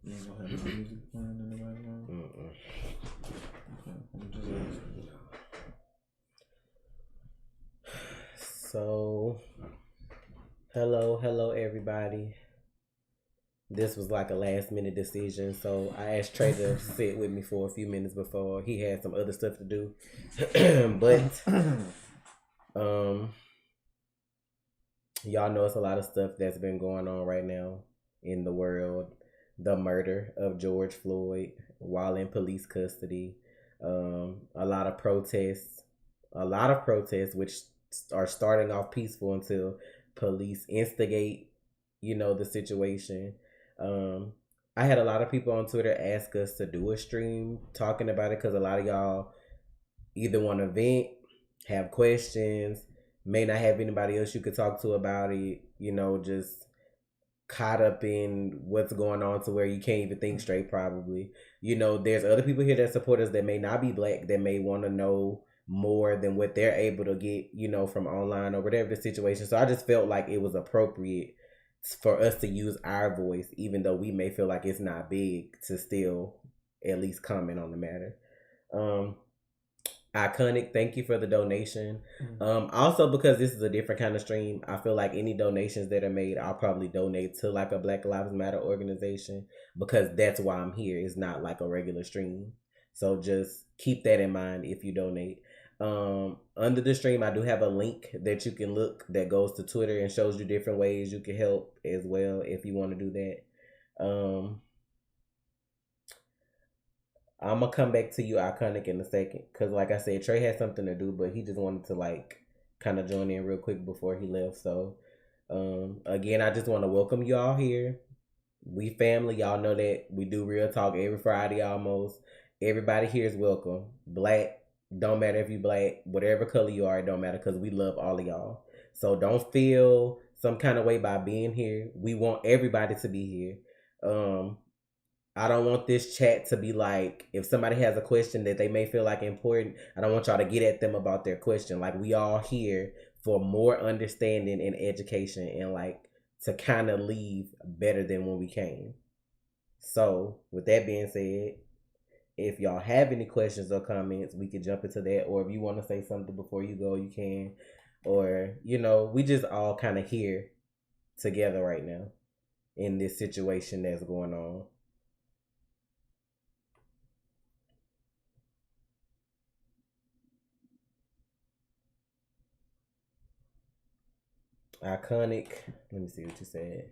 You ain't gonna have no music playing in the background? Okay, I'm just asking. So, hello, everybody. This was like a last minute decision, so I asked Trey to sit with me for a few minutes before he had some other stuff to do. But, um, y'all know it's a lot of stuff that's been going on right now in the world. The murder of George Floyd while in police custody. A lot of protests. Which are starting off peaceful until police instigate, the situation. Um, I had a lot of people on Twitter ask us to do a stream talking about it because a lot of y'all either want to vent, have questions, may not have anybody else you could talk to about it, just caught up in what's going on to where you can't even think straight probably. There's other people here that support us that may not be black that may want to know more than what they're able to get, from online or whatever the situation. So I just felt like it was appropriate for us to use our voice, even though we may feel like it's not big, to still at least comment on the matter. Um, Iconic, thank you for the donation. Also, because this is a different kind of stream, I feel like any donations that are made, I'll probably donate to like a Black Lives Matter organization because that's why I'm here. It's not like a regular stream. So just keep that in mind if you donate. Under the stream, I do have a link that you can look that goes to Twitter and shows you different ways you can help as well if you want to do that. I'm gonna come back to you, Iconic, in a second, cause like I said, Trey had something to do, but he just wanted to like kind of join in real quick before he left. So, again, I just want to welcome you all here. We family, y'all know that we do real talk every Friday almost. Everybody here is welcome. Black, don't matter if you black, whatever color you are, it don't matter, cause we love all of y'all. So don't feel some kind of way by being here. We want everybody to be here. I don't want this chat to be like, if somebody has a question that they may feel like important, I don't want y'all to get at them about their question. Like, we all here for more understanding and education and like to kind of leave better than when we came. So, with that being said, if y'all have any questions or comments, we could jump into that. Or if you want to say something before you go, you can. Or, we just all kind of here together right now in this situation that's going on. Iconic. Let me see what you said.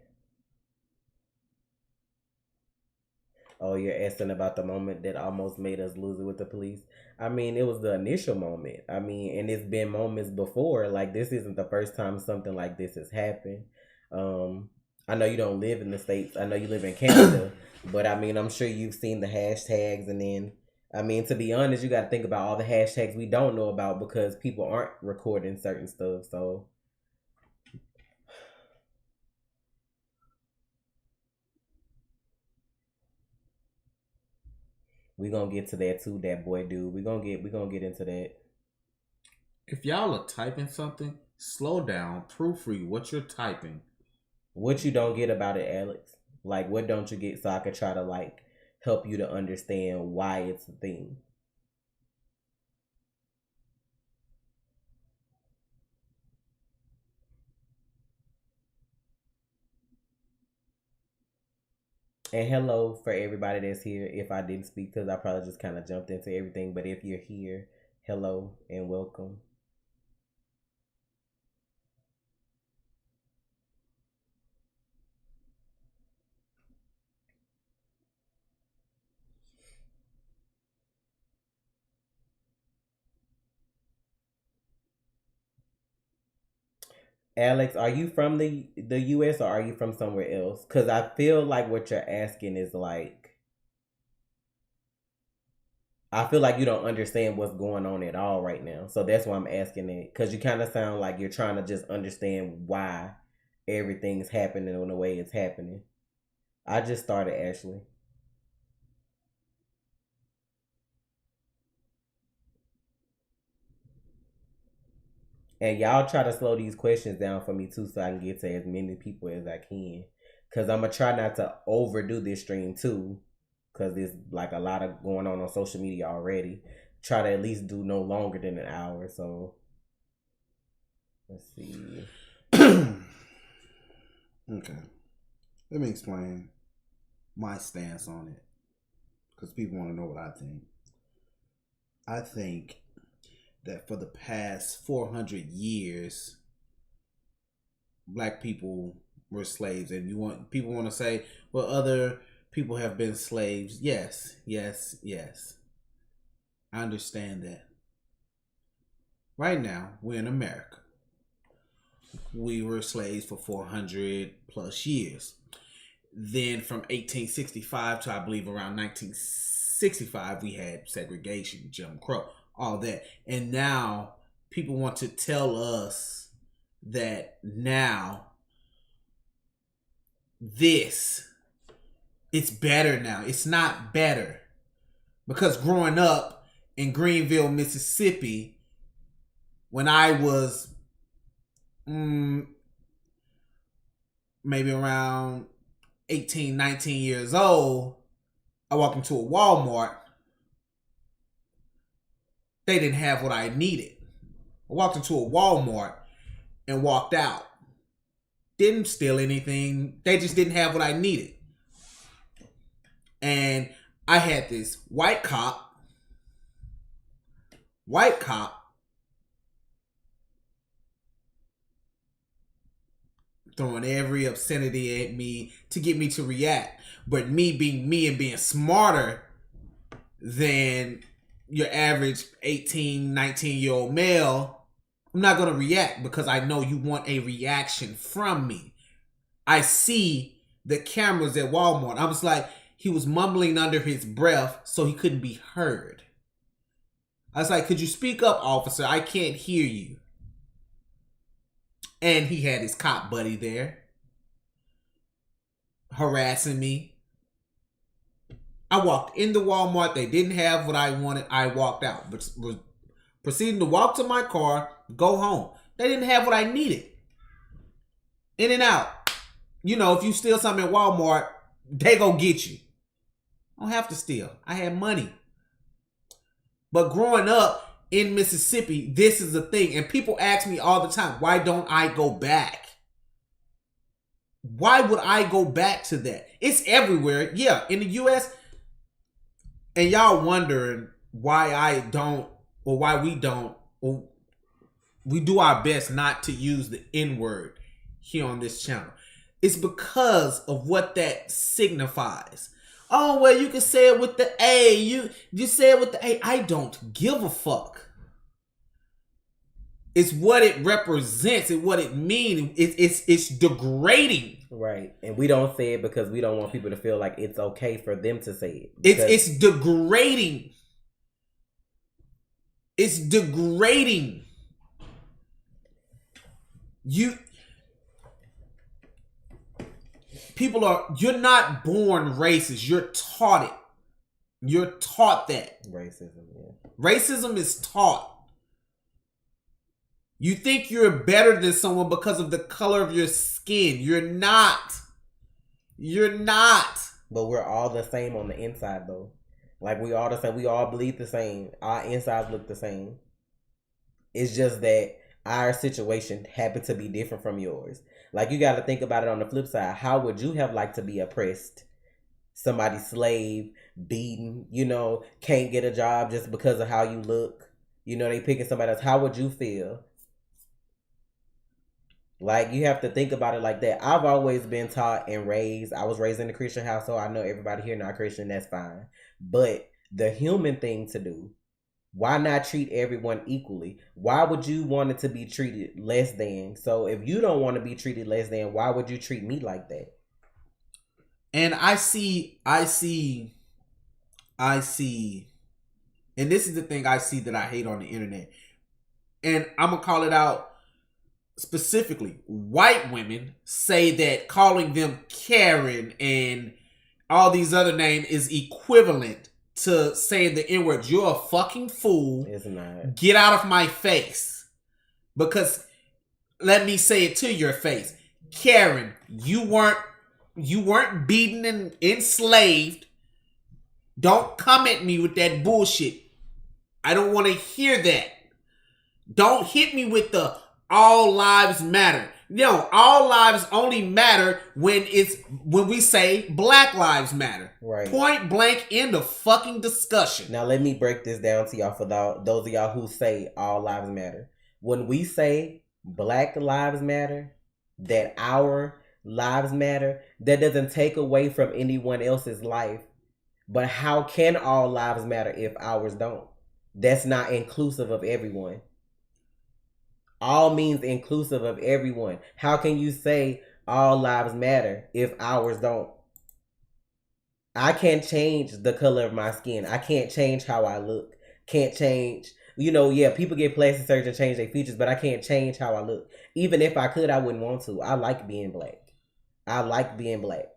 Oh, you're asking about the moment that almost made us lose it with the police. I mean, it was the initial moment. I mean, and it's been moments before. Like, this isn't the first time something like this has happened. Um, I know you don't live in the States. I know you live in Canada. But I mean, I'm sure you've seen the hashtags. And then, I mean, to be honest, you got to think about all the hashtags we don't know about because people aren't recording certain stuff. So, we gonna get to that too, that boy dude. We gonna get into that. If y'all are typing something, slow down, proofread what you're typing. What you don't get about it, Alex? Like, what don't you get so I could try to like help you to understand why it's a thing? And hello for everybody that's here. If I didn't speak, because I probably just kind of jumped into everything. But if you're here, hello and welcome. Alex, are you from the U.S. or are you from somewhere else? Because I feel like what you're asking is like, I feel like you don't understand what's going on at all right now. So that's why I'm asking it. Because you kind of sound like you're trying to just understand why everything's happening in the way it's happening. I just started, Ashley. And y'all try to slow these questions down for me too so I can get to as many people as I can. because I'm gonna try not to overdo this stream too, because there's like a lot of going on social media already. Try to at least do no longer than an hour. So let's see. Okay, let me explain my stance on it, because people want to know what I think. I think that for the past 400 years, black people were slaves, and people want to say, well, other people have been slaves. Yes. I understand that. Right now, we're in America. We were slaves for 400 plus years. Then from 1865 to I believe around 1965, we had segregation, Jim Crow, all that. And now people want to tell us that now it's better now. It's not better. Because growing up in Greenville, Mississippi, when I was maybe around 18, 19 years old, I walked into a Walmart. They didn't have what I needed. I walked into a Walmart and walked out. Didn't steal anything. They just didn't have what I needed. And I had this white cop throwing every obscenity at me to get me to react. But me being me and being smarter than your average 18, 19-year-old male, I'm not going to react because I know you want a reaction from me. I see the cameras at Walmart. I was like, he was mumbling under his breath so he couldn't be heard. I was like, could you speak up, officer? I can't hear you. And he had his cop buddy there harassing me. I walked into Walmart. They didn't have what I wanted. I walked out. But was proceeding to walk to my car, go home. They didn't have what I needed. In and out. You know, if you steal something at Walmart, they go get you. I don't have to steal. I had money. But growing up in Mississippi, this is the thing. And people ask me all the time, why don't I go back? Why would I go back to that? It's everywhere. Yeah, in the U.S. And y'all wondering why I don't, or why we don't, or we do our best not to use the N-word here on this channel. It's because of what that signifies. Oh, well, you can say it with the A. You say it with the A. I don't give a fuck. It's what it represents and what it means. It's degrading. Right. And we don't say it because we don't want people to feel like it's okay for them to say it. It's degrading. It's degrading. You're not born racist. You're taught it. You're taught that. Racism, yeah. Racism is taught. You think you're better than someone because of the color of your skin. You're not. You're not. But we're all the same on the inside, though. Like, we all the same. We all bleed the same. Our insides look the same. It's just that our situation happened to be different from yours. Like, you got to think about it on the flip side. How would you have liked to be oppressed? Somebody's slave, beaten, can't get a job just because of how you look. They picking somebody else. How would you feel? Like, you have to think about it like that. I've always been taught and raised. I was raised in a Christian household. I know everybody here not Christian. That's fine. But the human thing to do, why not treat everyone equally? Why would you want it to be treated less than? So if you don't want to be treated less than, why would you treat me like that? And I see, and this is the thing I see that I hate on the internet. And I'm going to call it out specifically. White women say that calling them Karen and all these other names is equivalent to saying the N-word. You're a fucking fool. It's not. Get out of my face. Because let me say it to your face. Karen, you weren't You weren't beaten and enslaved. Don't come at me with that bullshit. I don't want to hear that. Don't hit me with the all lives matter. No, all lives only matter when we say Black Lives Matter. Right. Point blank, end of fucking discussion. Now let me break this down to y'all for those of y'all who say all lives matter. When we say Black Lives Matter, that our lives matter, that doesn't take away from anyone else's life. But how can all lives matter if ours don't? That's not inclusive of everyone. All means inclusive of everyone. How can you say all lives matter if ours don't? I can't change the color of my skin. I can't change how I look. Can't change. People get plastic surgery and change their features, but I can't change how I look. Even if I could, I wouldn't want to. I like being black. I like being black.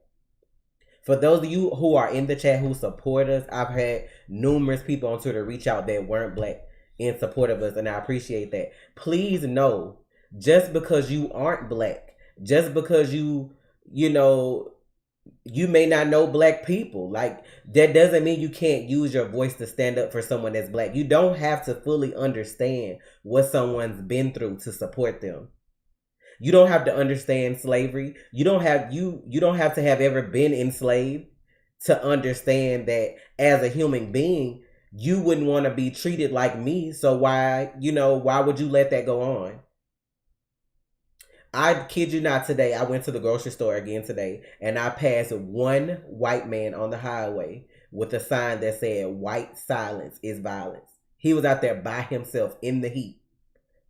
For those of you who are in the chat who support us, I've had numerous people on Twitter reach out that weren't black in support of us, and I appreciate that. Please know, just because you aren't black, just because you may not know black people, like, that doesn't mean you can't use your voice to stand up for someone that's black. You don't have to fully understand what someone's been through to support them. You don't have to understand slavery. You don't have to have ever been enslaved to understand that as a human being, you wouldn't want to be treated like me. So why would you let that go on? I kid you not, today I went to the grocery store again today, and I passed one white man on the highway with a sign that said "White silence is violence." He was out there by himself in the heat,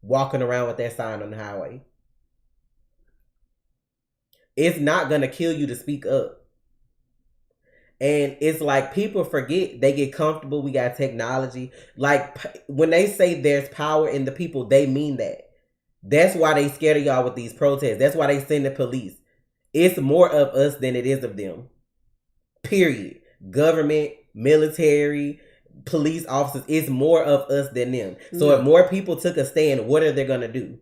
walking around with that sign on the highway. It's not going to kill you to speak up. And it's like people forget, they get comfortable. We got technology. Like, when they say there's power in the people, they mean that. That's why they scared of y'all with these protests. That's why they send the police. It's more of us than it is of them. Period. Government, military, police officers, it's more of us than them. So if more people took a stand, what are they going to do?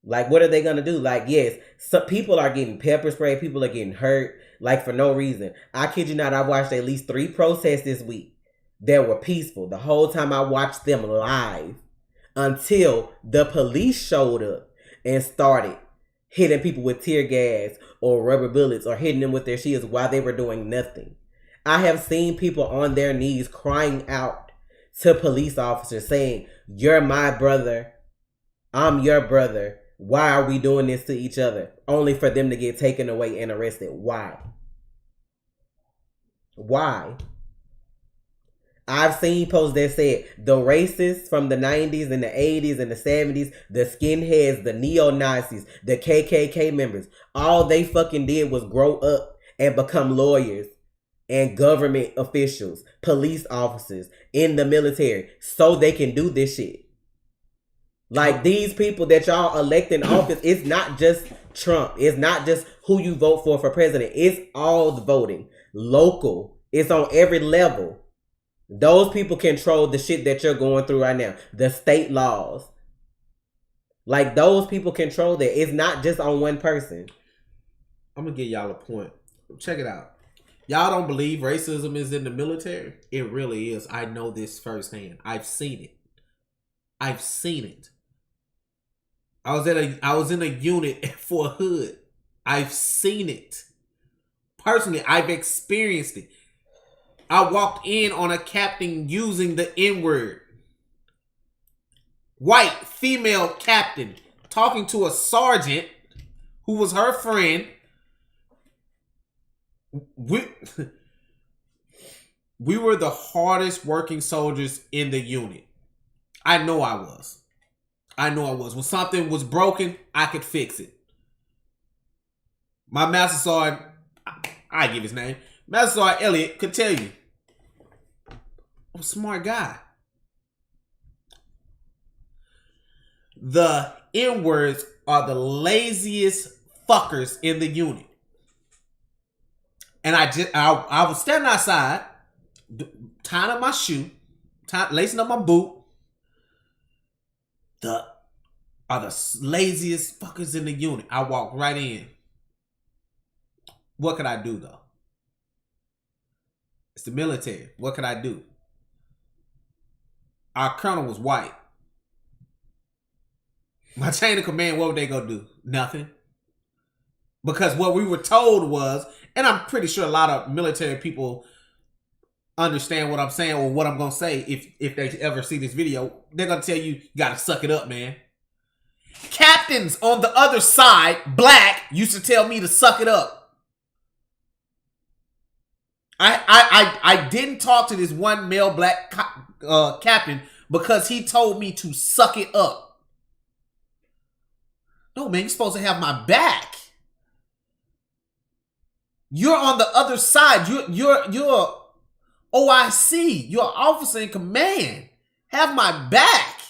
Like, what are they going to do? Like, yes, some people are getting pepper spray. People are getting hurt, like, for no reason. I kid you not, I watched at least 3 protests this week that were peaceful. The whole time I watched them live until the police showed up and started hitting people with tear gas or rubber bullets or hitting them with their shields while they were doing nothing. I have seen people on their knees crying out to police officers saying, "You're my brother. I'm your brother. Why are we doing this to each other?" Only for them to get taken away and arrested. Why? Why? I've seen posts that said the racists from the 90s and the 80s and the 70s, the skinheads, the neo-Nazis, the KKK members, all they fucking did was grow up and become lawyers and government officials, police officers, in the military, so they can do this shit. Like, these people that y'all elect in office, it's not just Trump. It's not just who you vote for president. It's all the voting. Local. It's on every level. Those people control the shit that you're going through right now. The state laws. Like, those people control that. It's not just on one person. I'm going to give y'all a point. Check it out. Y'all don't believe racism is in the military? It really is. I know this firsthand. I've seen it. I've seen it. I was in a unit for a hood. I've seen it. Personally, I've experienced it. I walked in on a captain using the N-word. White female captain talking to a sergeant who was her friend. We were the hardest working soldiers in the unit. I know I was. When something was broken, I could fix it. My master sergeant, I give his name, Master Sergeant Elliott, could tell you. I'm a smart guy. The N-words are the laziest fuckers in the unit. And I was standing outside, tying up my shoe, lacing up my boot. Are the laziest fuckers in the unit. I walked right in. What could I do though? It's the military. What could I do? Our colonel was white. My chain of command, what would they go do? Nothing. Because what we were told was, and I'm pretty sure a lot of military people understand what I'm saying or what I'm going to say if they ever see this video. They're going to tell you gotta suck it up, man. Captains on the other side, black, used to tell me to suck it up. I didn't talk to this one male black captain because he told me to suck it up. No, man, you're supposed to have my back. You're on the other side. You're OIC. You're an officer in command. Have my back.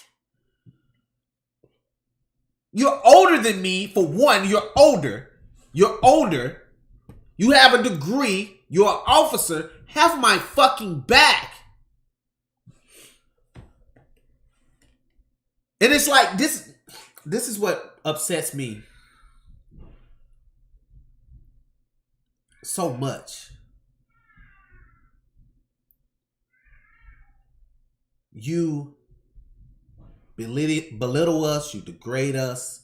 You're older than me. For one, you're older. You're older. You have a degree. You're an officer. Have my fucking back. And it's like this is what upsets me so much. You belittle us, you degrade us,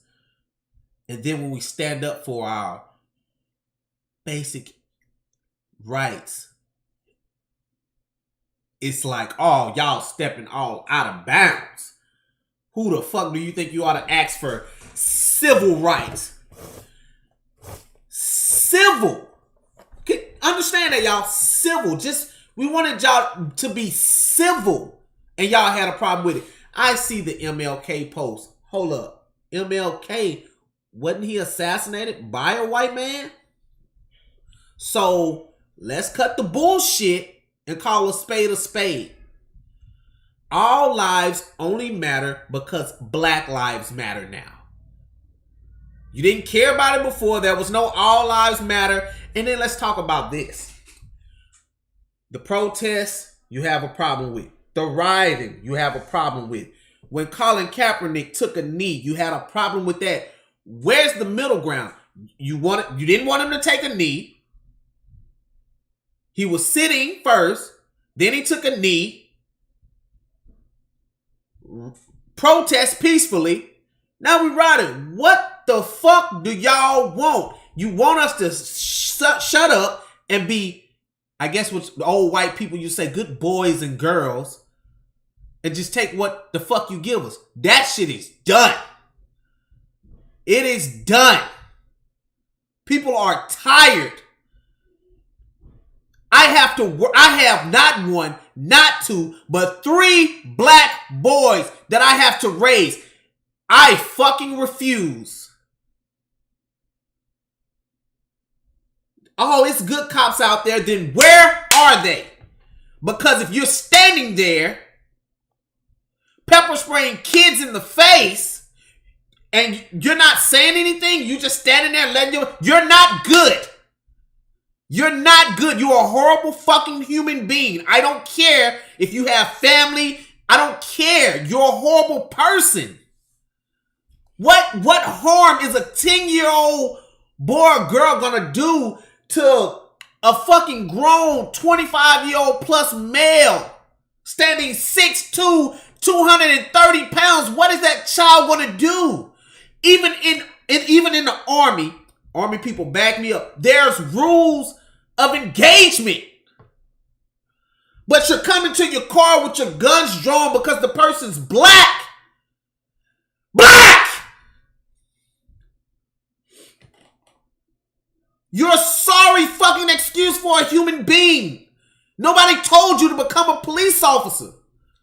and then when we stand up for our basic rights, it's like, oh, y'all stepping all out of bounds. Who the fuck do you think you ought to ask for civil rights? Civil. Understand that, y'all. Civil. We wanted y'all to be civil. And y'all had a problem with it. I see the MLK post. Hold up. MLK, wasn't he assassinated by a white man? So let's cut the bullshit and call a spade a spade. All lives only matter because black lives matter now. You didn't care about it before. There was no all lives matter. And then let's talk about this. The protests, you have a problem with. The rioting, you have a problem with. When Colin Kaepernick took a knee, you had a problem with that. Where's the middle ground? You didn't want him to take a knee. He was sitting first. Then he took a knee. Protest peacefully. Now we rioting. What the fuck do y'all want? You want us to shut up and be, I guess what the old white people you say, good boys and girls, and just take what the fuck you give us. That shit is done. It is done. People are tired. I have not one, not two, but 3 black boys that I have to raise. I fucking refuse. Oh, it's good cops out there. Then where are they? Because if you're standing there pepper spraying kids in the face and you're not saying anything, you just standing there you're not good. You're not good. You're a horrible fucking human being. I don't care if you have family. I don't care. You're a horrible person. What harm is a 10-year-old boy or girl gonna do to a fucking grown 25-year-old plus male standing 6'2", 230 pounds? What is that child gonna do? Even in the army people back me up. There's rules of engagement. But you're coming to your car with your guns drawn because the person's black. Black! You're a sorry fucking excuse for a human being. Nobody told you to become a police officer.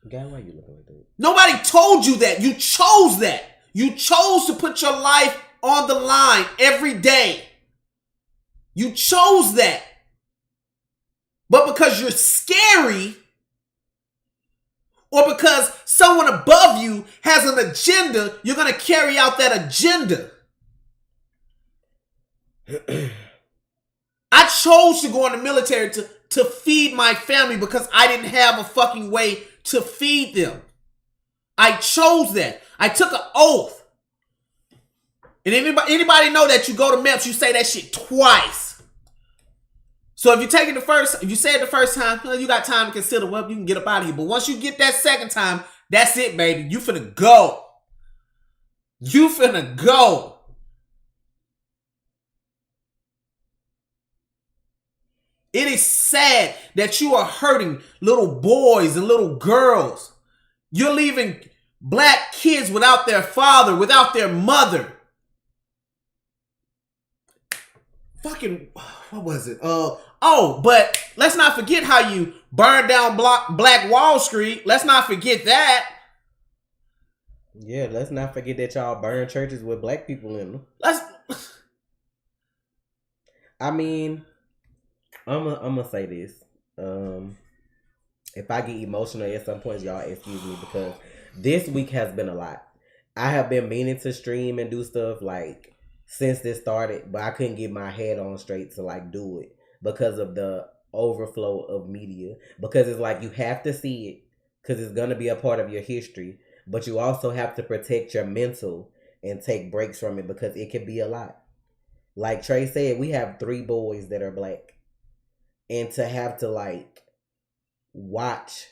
Guy, why are you looking like that? Nobody told you that. You chose that. You chose to put your life on the line every day. You chose that. But because you're scary, or because someone above you has an agenda, you're going to carry out that agenda. I chose to go in the military to feed my family because I didn't have a fucking way to feed them. I chose that. I took an oath. And anybody know that you go to MEPS, you say that shit twice. So if you take it if you say it the first time, you got time to consider, well, you can get up out of here. But once you get that second time, that's it, baby. You finna go. You finna go. It is sad that you are hurting little boys and little girls. You're leaving black kids without their father, without their mother. Fucking, what was it? But let's not forget how you burned down Black Wall Street. Let's not forget that. Yeah, let's not forget that y'all burn churches with black people in them. I mean, I'm gonna say this. If I get emotional at some point, y'all excuse me, because this week has been a lot. I have been meaning to stream and do stuff like since this started, but I couldn't get my head on straight to like do it because of the overflow of media. Because it's like you have to see it because it's gonna be a part of your history, but you also have to protect your mental and take breaks from it because it can be a lot. Like Trey said, we have 3 boys that are black. And to have to like watch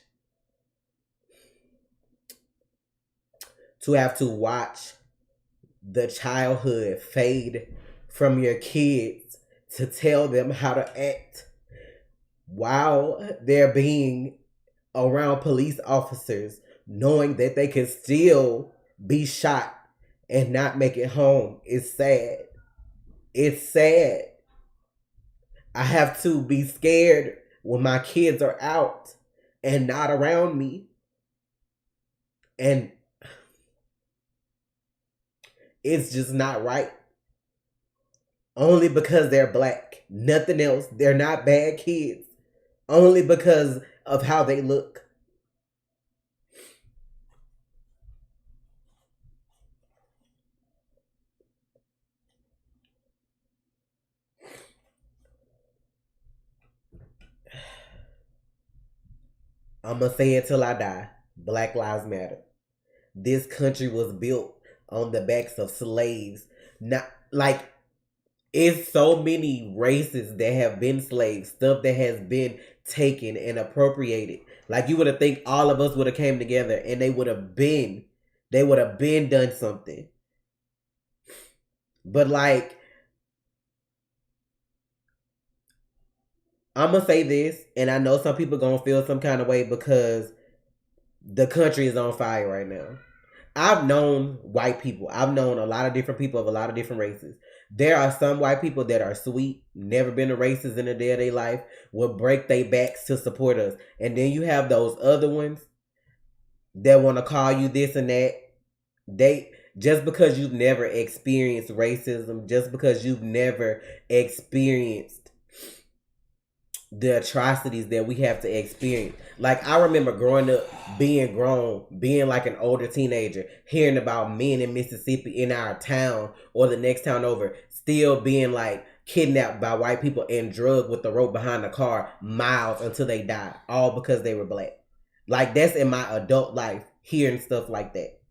the childhood fade from your kids to tell them how to act while they're being around police officers, knowing that they can still be shot and not make it home, is sad. It's sad. I have to be scared when my kids are out and not around me. And it's just not right. Only because they're black. Nothing else. They're not bad kids. Only because of how they look. I'm going to say it till I die. Black Lives Matter. This country was built on the backs of slaves. Not like it's so many races that have been slaves, stuff that has been taken and appropriated. Like you would have think all of us would have came together and they would have been done something. But like, I'm going to say this, and I know some people going to feel some kind of way because the country is on fire right now. I've known white people. I've known a lot of different people of a lot of different races. There are some white people that are sweet, never been to races in a day of their life, will break their backs to support us. And then you have those other ones that want to call you this and that. They just because you've never experienced racism, just because you've never experienced the atrocities that we have to experience. Like I remember growing up, being grown, being like an older teenager, hearing about men in Mississippi in our town or the next town over, still being like kidnapped by white people and drugged with the rope behind the car miles until they died, all because they were black. Like that's in my adult life, hearing stuff like that.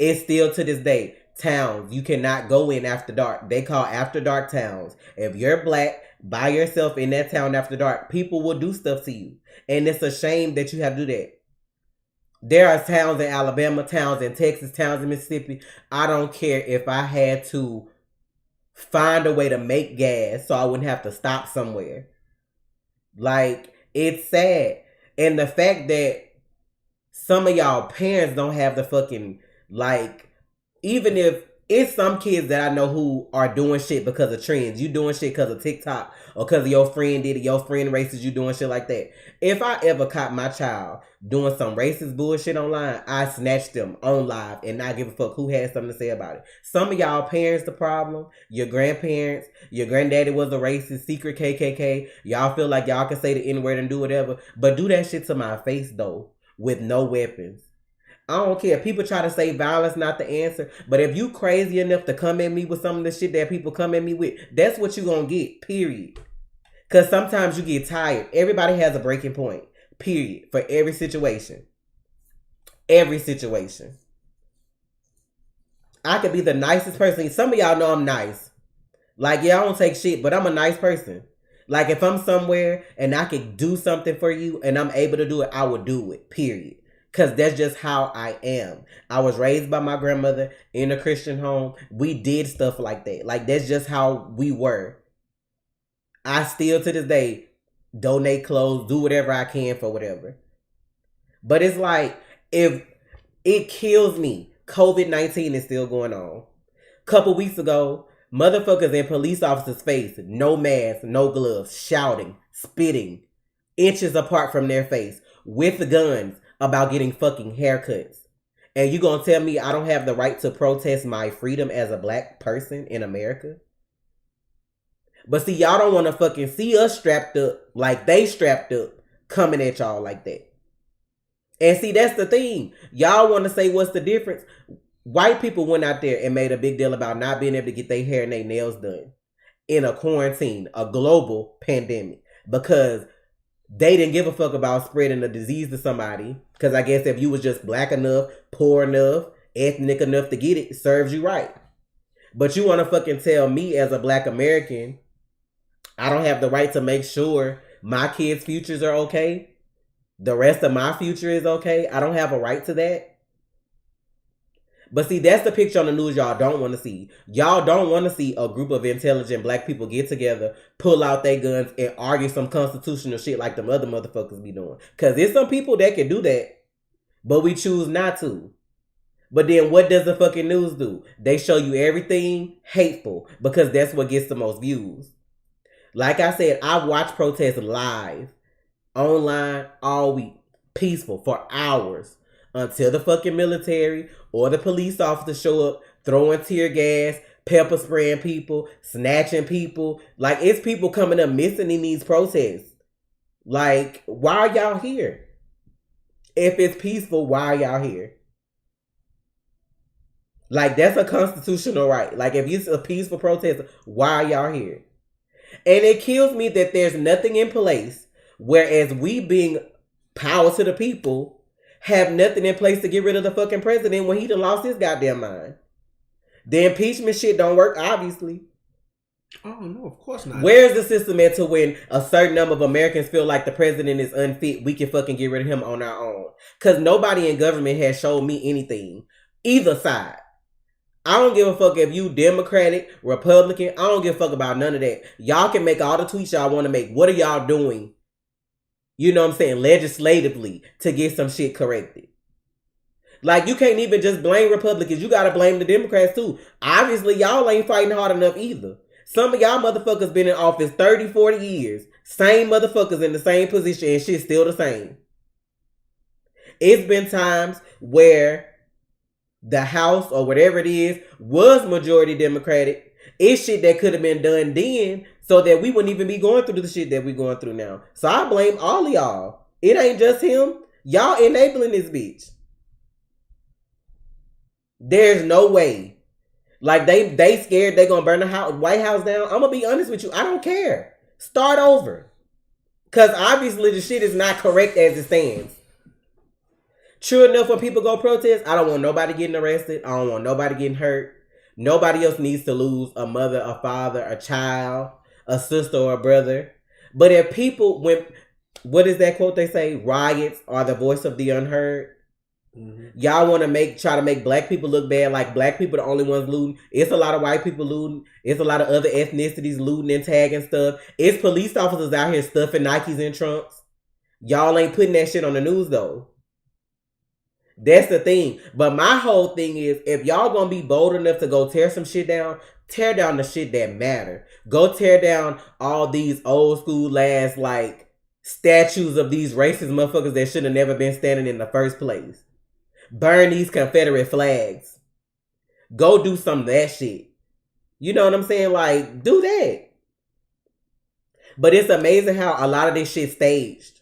It's still to this day, towns you cannot go in after dark. They call after dark towns. If you're black by yourself in that town after dark, people will do stuff to you. And it's a shame that you have to do that. There are towns in Alabama, towns in Texas, towns in Mississippi. I don't care if I had to find a way to make gas so I wouldn't have to stop somewhere. Like, it's sad. And the fact that some of y'all parents don't have the fucking, like, even if it's some kids that I know who are doing shit because of trends. You doing shit because of TikTok or because of your friend did it, your friend racist, you doing shit like that. If I ever caught my child doing some racist bullshit online, I snatch them on live and not give a fuck who has something to say about it. Some of y'all parents the problem. Your grandparents, your granddaddy was a racist, secret KKK. Y'all feel like y'all can say the N-word and do whatever. But do that shit to my face though, with no weapons. I don't care. People try to say violence not the answer. But if you crazy enough to come at me with some of the shit that people come at me with, that's what you gonna get. Period. Because sometimes you get tired. Everybody has a breaking point. Period. For every situation. Every situation. I could be the nicest person. Some of y'all know I'm nice. Like, yeah, I don't take shit, but I'm a nice person. Like if I'm somewhere and I could do something for you and I'm able to do it, I would do it. Period. Cause that's just how I am. I was raised by my grandmother in a Christian home. We did stuff like that. Like that's just how we were. I still to this day donate clothes, do whatever I can for whatever. But it's like if it kills me, COVID-19 is still going on. Couple weeks ago, motherfuckers in police officers' face, no mask, no gloves, shouting, spitting, inches apart from their face, with guns about getting fucking haircuts. And you gonna tell me I don't have the right to protest my freedom as a black person in America? But see, y'all don't wanna fucking see us strapped up like they strapped up coming at y'all like that. And see, that's the thing. Y'all wanna say what's the difference? White people went out there and made a big deal about not being able to get their hair and their nails done in a quarantine, a global pandemic, because they didn't give a fuck about spreading the disease to somebody. Because I guess if you was just black enough, poor enough, ethnic enough to get it, serves you right. But you want to fucking tell me as a black American, I don't have the right to make sure my kids' futures are okay? The rest of my future is okay? I don't have a right to that? But see, that's the picture on the news y'all don't want to see. Y'all don't want to see a group of intelligent black people get together, pull out their guns, and argue some constitutional shit like them other motherfuckers be doing. Because there's some people that can do that, but we choose not to. But then what does the fucking news do? They show you everything hateful because that's what gets the most views. Like I said, I've watched protests live, online, all week, peaceful, for hours. Until the fucking military or the police officers show up, throwing tear gas, pepper spraying people, snatching people. Like, it's people coming up missing in these protests. Like, why are y'all here? If it's peaceful, why are y'all here? Like, that's a constitutional right. Like, if it's a peaceful protest, why are y'all here? And it kills me that there's nothing in place, whereas we being power to the people have nothing in place to get rid of the fucking president when he done lost his goddamn mind. The impeachment shit don't work, obviously. Oh, no, of course not. Where's the system at to when a certain number of Americans feel like the president is unfit, we can fucking get rid of him on our own? Because nobody in government has showed me anything. Either side. I don't give a fuck if you Democratic, Republican. I don't give a fuck about none of that. Y'all can make all the tweets y'all want to make. What are y'all doing? You know what I'm saying? Legislatively to get some shit corrected. Like, you can't even just blame Republicans. You gotta blame the Democrats too. Obviously, y'all ain't fighting hard enough either. Some of y'all motherfuckers been in office 30, 40 years. Same motherfuckers in the same position and shit's still the same. It's been times where the House or whatever it is was majority Democratic. It's shit that could have been done then so that we wouldn't even be going through the shit that we going through now. So I blame all of y'all. It ain't just him. Y'all enabling this bitch. There's no way. Like they scared they gonna burn the White House down. I'm gonna be honest with you. I don't care. Start over. Cause obviously the shit is not correct as it stands. True enough, when people go protest, I don't want nobody getting arrested. I don't want nobody getting hurt. Nobody else needs to lose a mother, a father, a child, a sister, or a brother. But if people, what is that quote they say? Riots are the voice of the unheard. Mm-hmm. Y'all want to try to make black people look bad, like black people the only ones looting. It's a lot of white people looting. It's a lot of other ethnicities looting and tagging stuff. It's police officers out here stuffing Nikes in trunks. Y'all ain't putting that shit on the news though. That's the thing. But my whole thing is, if y'all gonna be bold enough to go tear some shit down, tear down the shit that matter. Go tear down all these old school ass like statues of these racist motherfuckers that should have never been standing in the first place. Burn these Confederate flags. Go do some of that shit. You know what I'm saying? Like, do that. But it's amazing how a lot of this shit staged.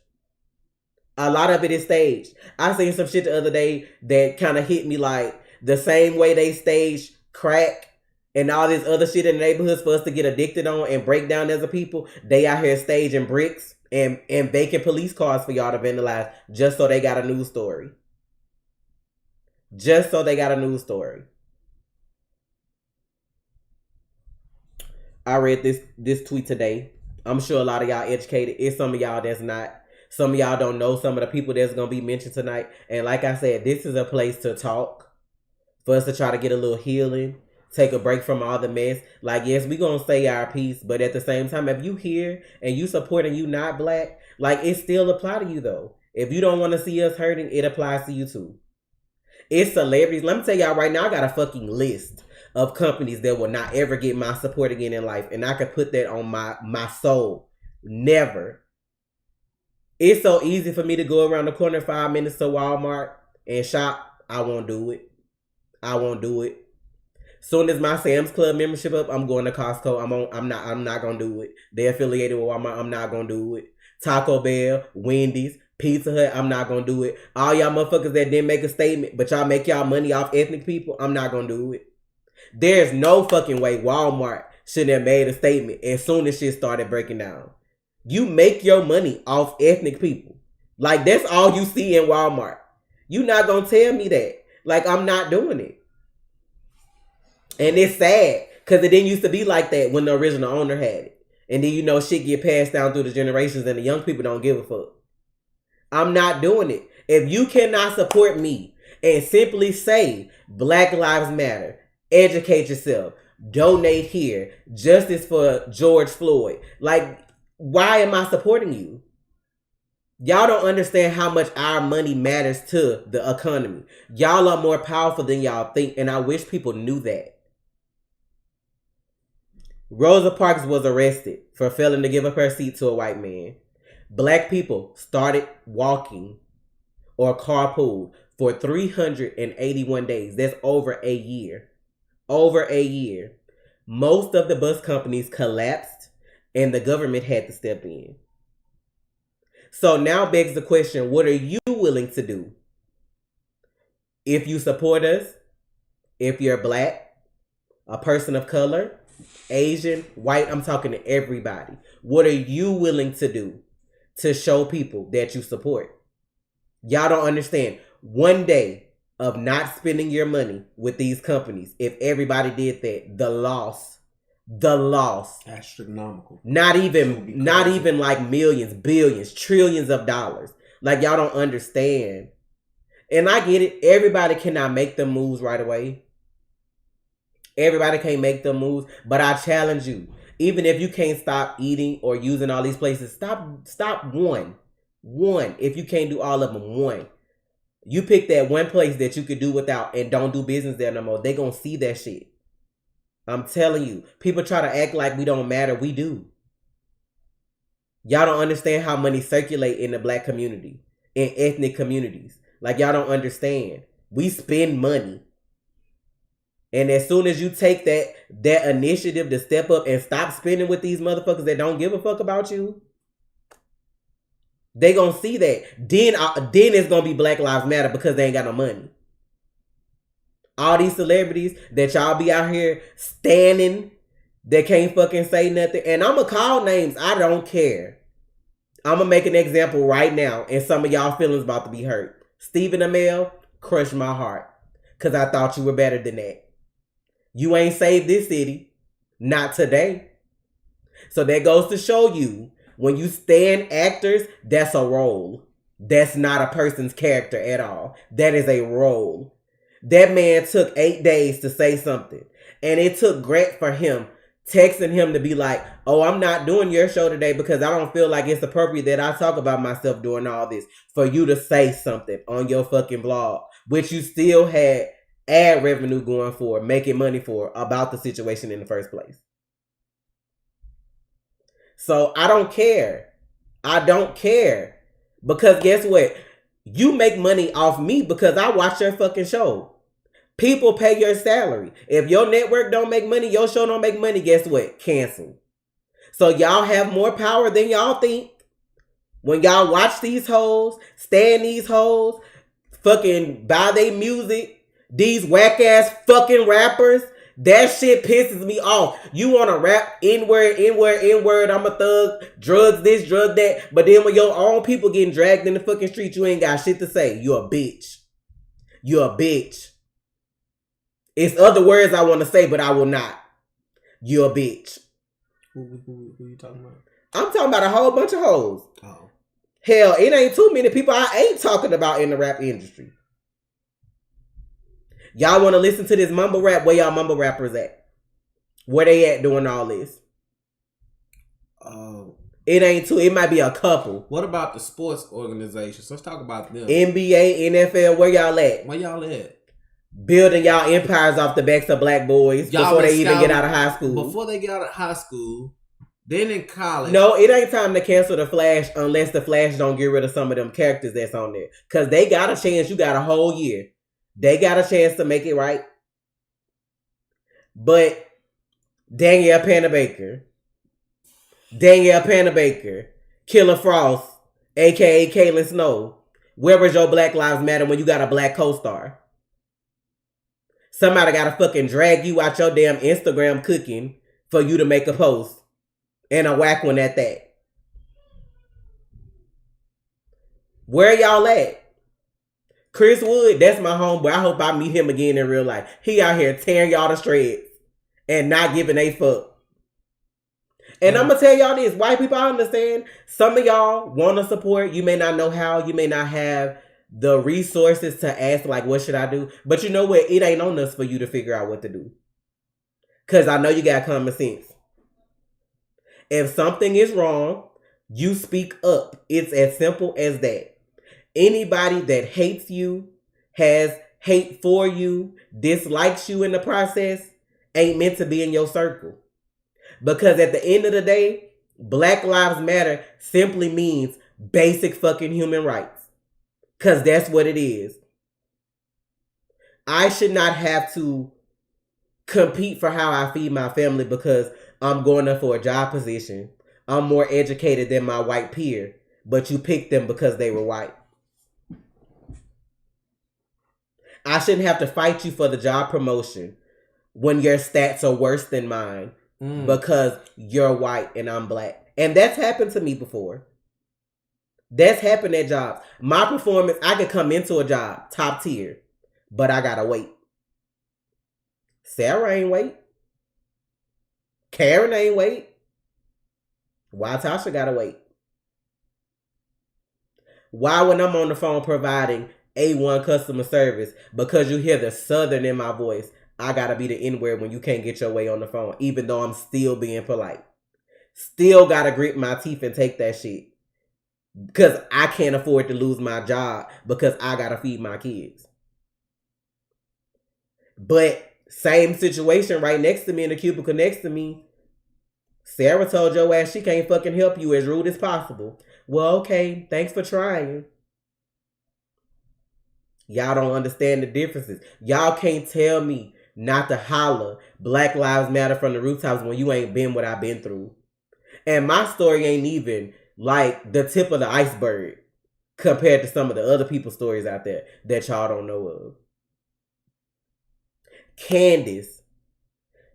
A lot of it is staged. I seen some shit the other day that kind of hit me like the same way they staged crack and all this other shit in the neighborhoods for us to get addicted on and break down as a people. They out here staging bricks and vacant police cars for y'all to vandalize just so they got a news story. Just so they got a news story. I read this tweet today. I'm sure a lot of y'all educated. It's some of y'all that's not. Some of y'all don't know some of the people that's going to be mentioned tonight. And like I said, this is a place to talk, for us to try to get a little healing, take a break from all the mess. Like, yes, we going to say our piece, but at the same time, if you here and you support and you not black, like, it still apply to you, though. If you don't want to see us hurting, it applies to you, too. It's celebrities. Let me tell y'all right now, I got a fucking list of companies that will not ever get my support again in life. And I could put that on my soul. Never. It's so easy for me to go around the corner 5 minutes to Walmart and shop. I won't do it. I won't do it. Soon as my Sam's Club membership up, I'm going to Costco. I'm not gonna do it. They're affiliated with Walmart. I'm not gonna do it. Taco Bell, Wendy's, Pizza Hut, I'm not gonna do it. All y'all motherfuckers that didn't make a statement, but y'all make y'all money off ethnic people, I'm not gonna do it. There's no fucking way Walmart shouldn't have made a statement as soon as shit started breaking down. You make your money off ethnic people. Like, that's all you see in Walmart. You not gonna tell me that. Like, I'm not doing it. And it's sad, because it didn't used to be like that when the original owner had it. And then, you know, shit get passed down through the generations and the young people don't give a fuck. I'm not doing it. If you cannot support me and simply say Black Lives Matter, educate yourself, donate here, justice for George Floyd, like, why am I supporting you? Y'all don't understand how much our money matters to the economy. Y'all are more powerful than y'all think, and I wish people knew that. Rosa Parks was arrested for failing to give up her seat to a white man. Black people started walking or carpooled for 381 days. That's over a year. Over a year. Most of the bus companies collapsed and the government had to step in. So now begs the question, what are you willing to do? If you support us, if you're black, a person of color, Asian, white, I'm talking to everybody. What are you willing to do to show people that you support? Y'all don't understand. One day of not spending your money with these companies, if everybody did that, the loss, astronomical. Not even like millions, billions, trillions of dollars. Like, y'all don't understand. And I get it. Everybody cannot make them moves right away. Everybody can't make them moves. But I challenge you. Even if you can't stop eating or using all these places, stop one. One. If you can't do all of them, one. You pick that one place that you could do without and don't do business there no more. They gonna see that shit. I'm telling you, people try to act like we don't matter. We do. Y'all don't understand how money circulate in the black community, in ethnic communities. Like, y'all don't understand. We spend money. And as soon as you take that initiative to step up and stop spending with these motherfuckers that don't give a fuck about you, they gonna see that. Then it's gonna be Black Lives Matter because they ain't got no money. All these celebrities that y'all be out here standing, that can't fucking say nothing. And I'm going to call names. I don't care. I'm going to make an example right now. And some of y'all feelings about to be hurt. Stephen Amell crushed my heart. Because I thought you were better than that. You ain't saved this city. Not today. So that goes to show you, when you stand actors, that's a role. That's not a person's character at all. That is a role. That man took 8 days to say something. And it took Grant for him, texting him to be like, oh, I'm not doing your show today because I don't feel like it's appropriate that I talk about myself doing all this. For you to say something on your fucking blog, which you still had ad revenue going for, making money for, about the situation in the first place. So I don't care. I don't care. Because guess what? You make money off me because I watch your fucking show. People pay your salary. If your network don't make money, your show don't make money, guess what? Cancel. So y'all have more power than y'all think. When y'all watch these hoes, stand these hoes, fucking buy their music, these whack ass fucking rappers, that shit pisses me off. You want to rap N-word, I'm a thug, drugs this, drug that, but then when your own people getting dragged in the fucking street, you ain't got shit to say. You a bitch. You a bitch. It's other words I want to say, but I will not. You a bitch. Who you talking about? I'm talking about a whole bunch of hoes. Oh. Hell, it ain't too many people I ain't talking about in the rap industry. Y'all want to listen to this mumble rap? Where y'all mumble rappers at? Where they at doing all this? It ain't too. It might be a couple. What about the sports organizations? Let's talk about them. NBA, NFL, where y'all at? Where y'all at? Building y'all empires off the backs of black boys y'all before they even get out of high school. Before they get out of high school, then in college. No, it ain't time to cancel the Flash unless the Flash don't get rid of some of them characters that's on there. Because they got a chance. You got a whole year. They got a chance to make it right. But Danielle Panabaker, Killer Frost, a.k.a. Kaylin Snow, where was your Black Lives Matter when you got a black co-star? Somebody gotta fucking drag you out your damn Instagram cooking for you to make a post. And a whack one at that. Where y'all at? Chris Wood, that's my homeboy. I hope I meet him again in real life. He out here tearing y'all to shreds and not giving a fuck. And I'm going to tell y'all this. White people, I understand. Some of y'all want to support. You may not know how. You may not have the resources to ask, like, what should I do? But you know what? It ain't on us for you to figure out what to do. Because I know you got common sense. If something is wrong, you speak up. It's as simple as that. Anybody that hates you, has hate for you, dislikes you in the process, ain't meant to be in your circle. Because at the end of the day, Black Lives Matter simply means basic fucking human rights. Because that's what it is. I should not have to compete for how I feed my family because I'm going up for a job position. I'm more educated than my white peer, but you picked them because they were white. I shouldn't have to fight you for the job promotion when your stats are worse than mine because you're white and I'm black. And that's happened to me before. That's happened at jobs. My performance, I could come into a job, top tier, but I gotta wait. Sarah ain't wait. Karen ain't wait. Why Tasha gotta wait? Why when I'm on the phone providing A1 customer service, because you hear the Southern in my voice, I gotta be the N-word when you can't get your way on the phone, even though I'm still being polite. Still gotta grit my teeth and take that shit. Because I can't afford to lose my job because I gotta feed my kids. But same situation right next to me in the cubicle next to me. Sarah told your ass she can't fucking help you, as rude as possible. Well, okay, thanks for trying. Y'all don't understand the differences. Y'all can't tell me not to holler Black Lives Matter from the rooftops when you ain't been what I've been through. And my story ain't even like the tip of the iceberg compared to some of the other people's stories out there that y'all don't know of. Candace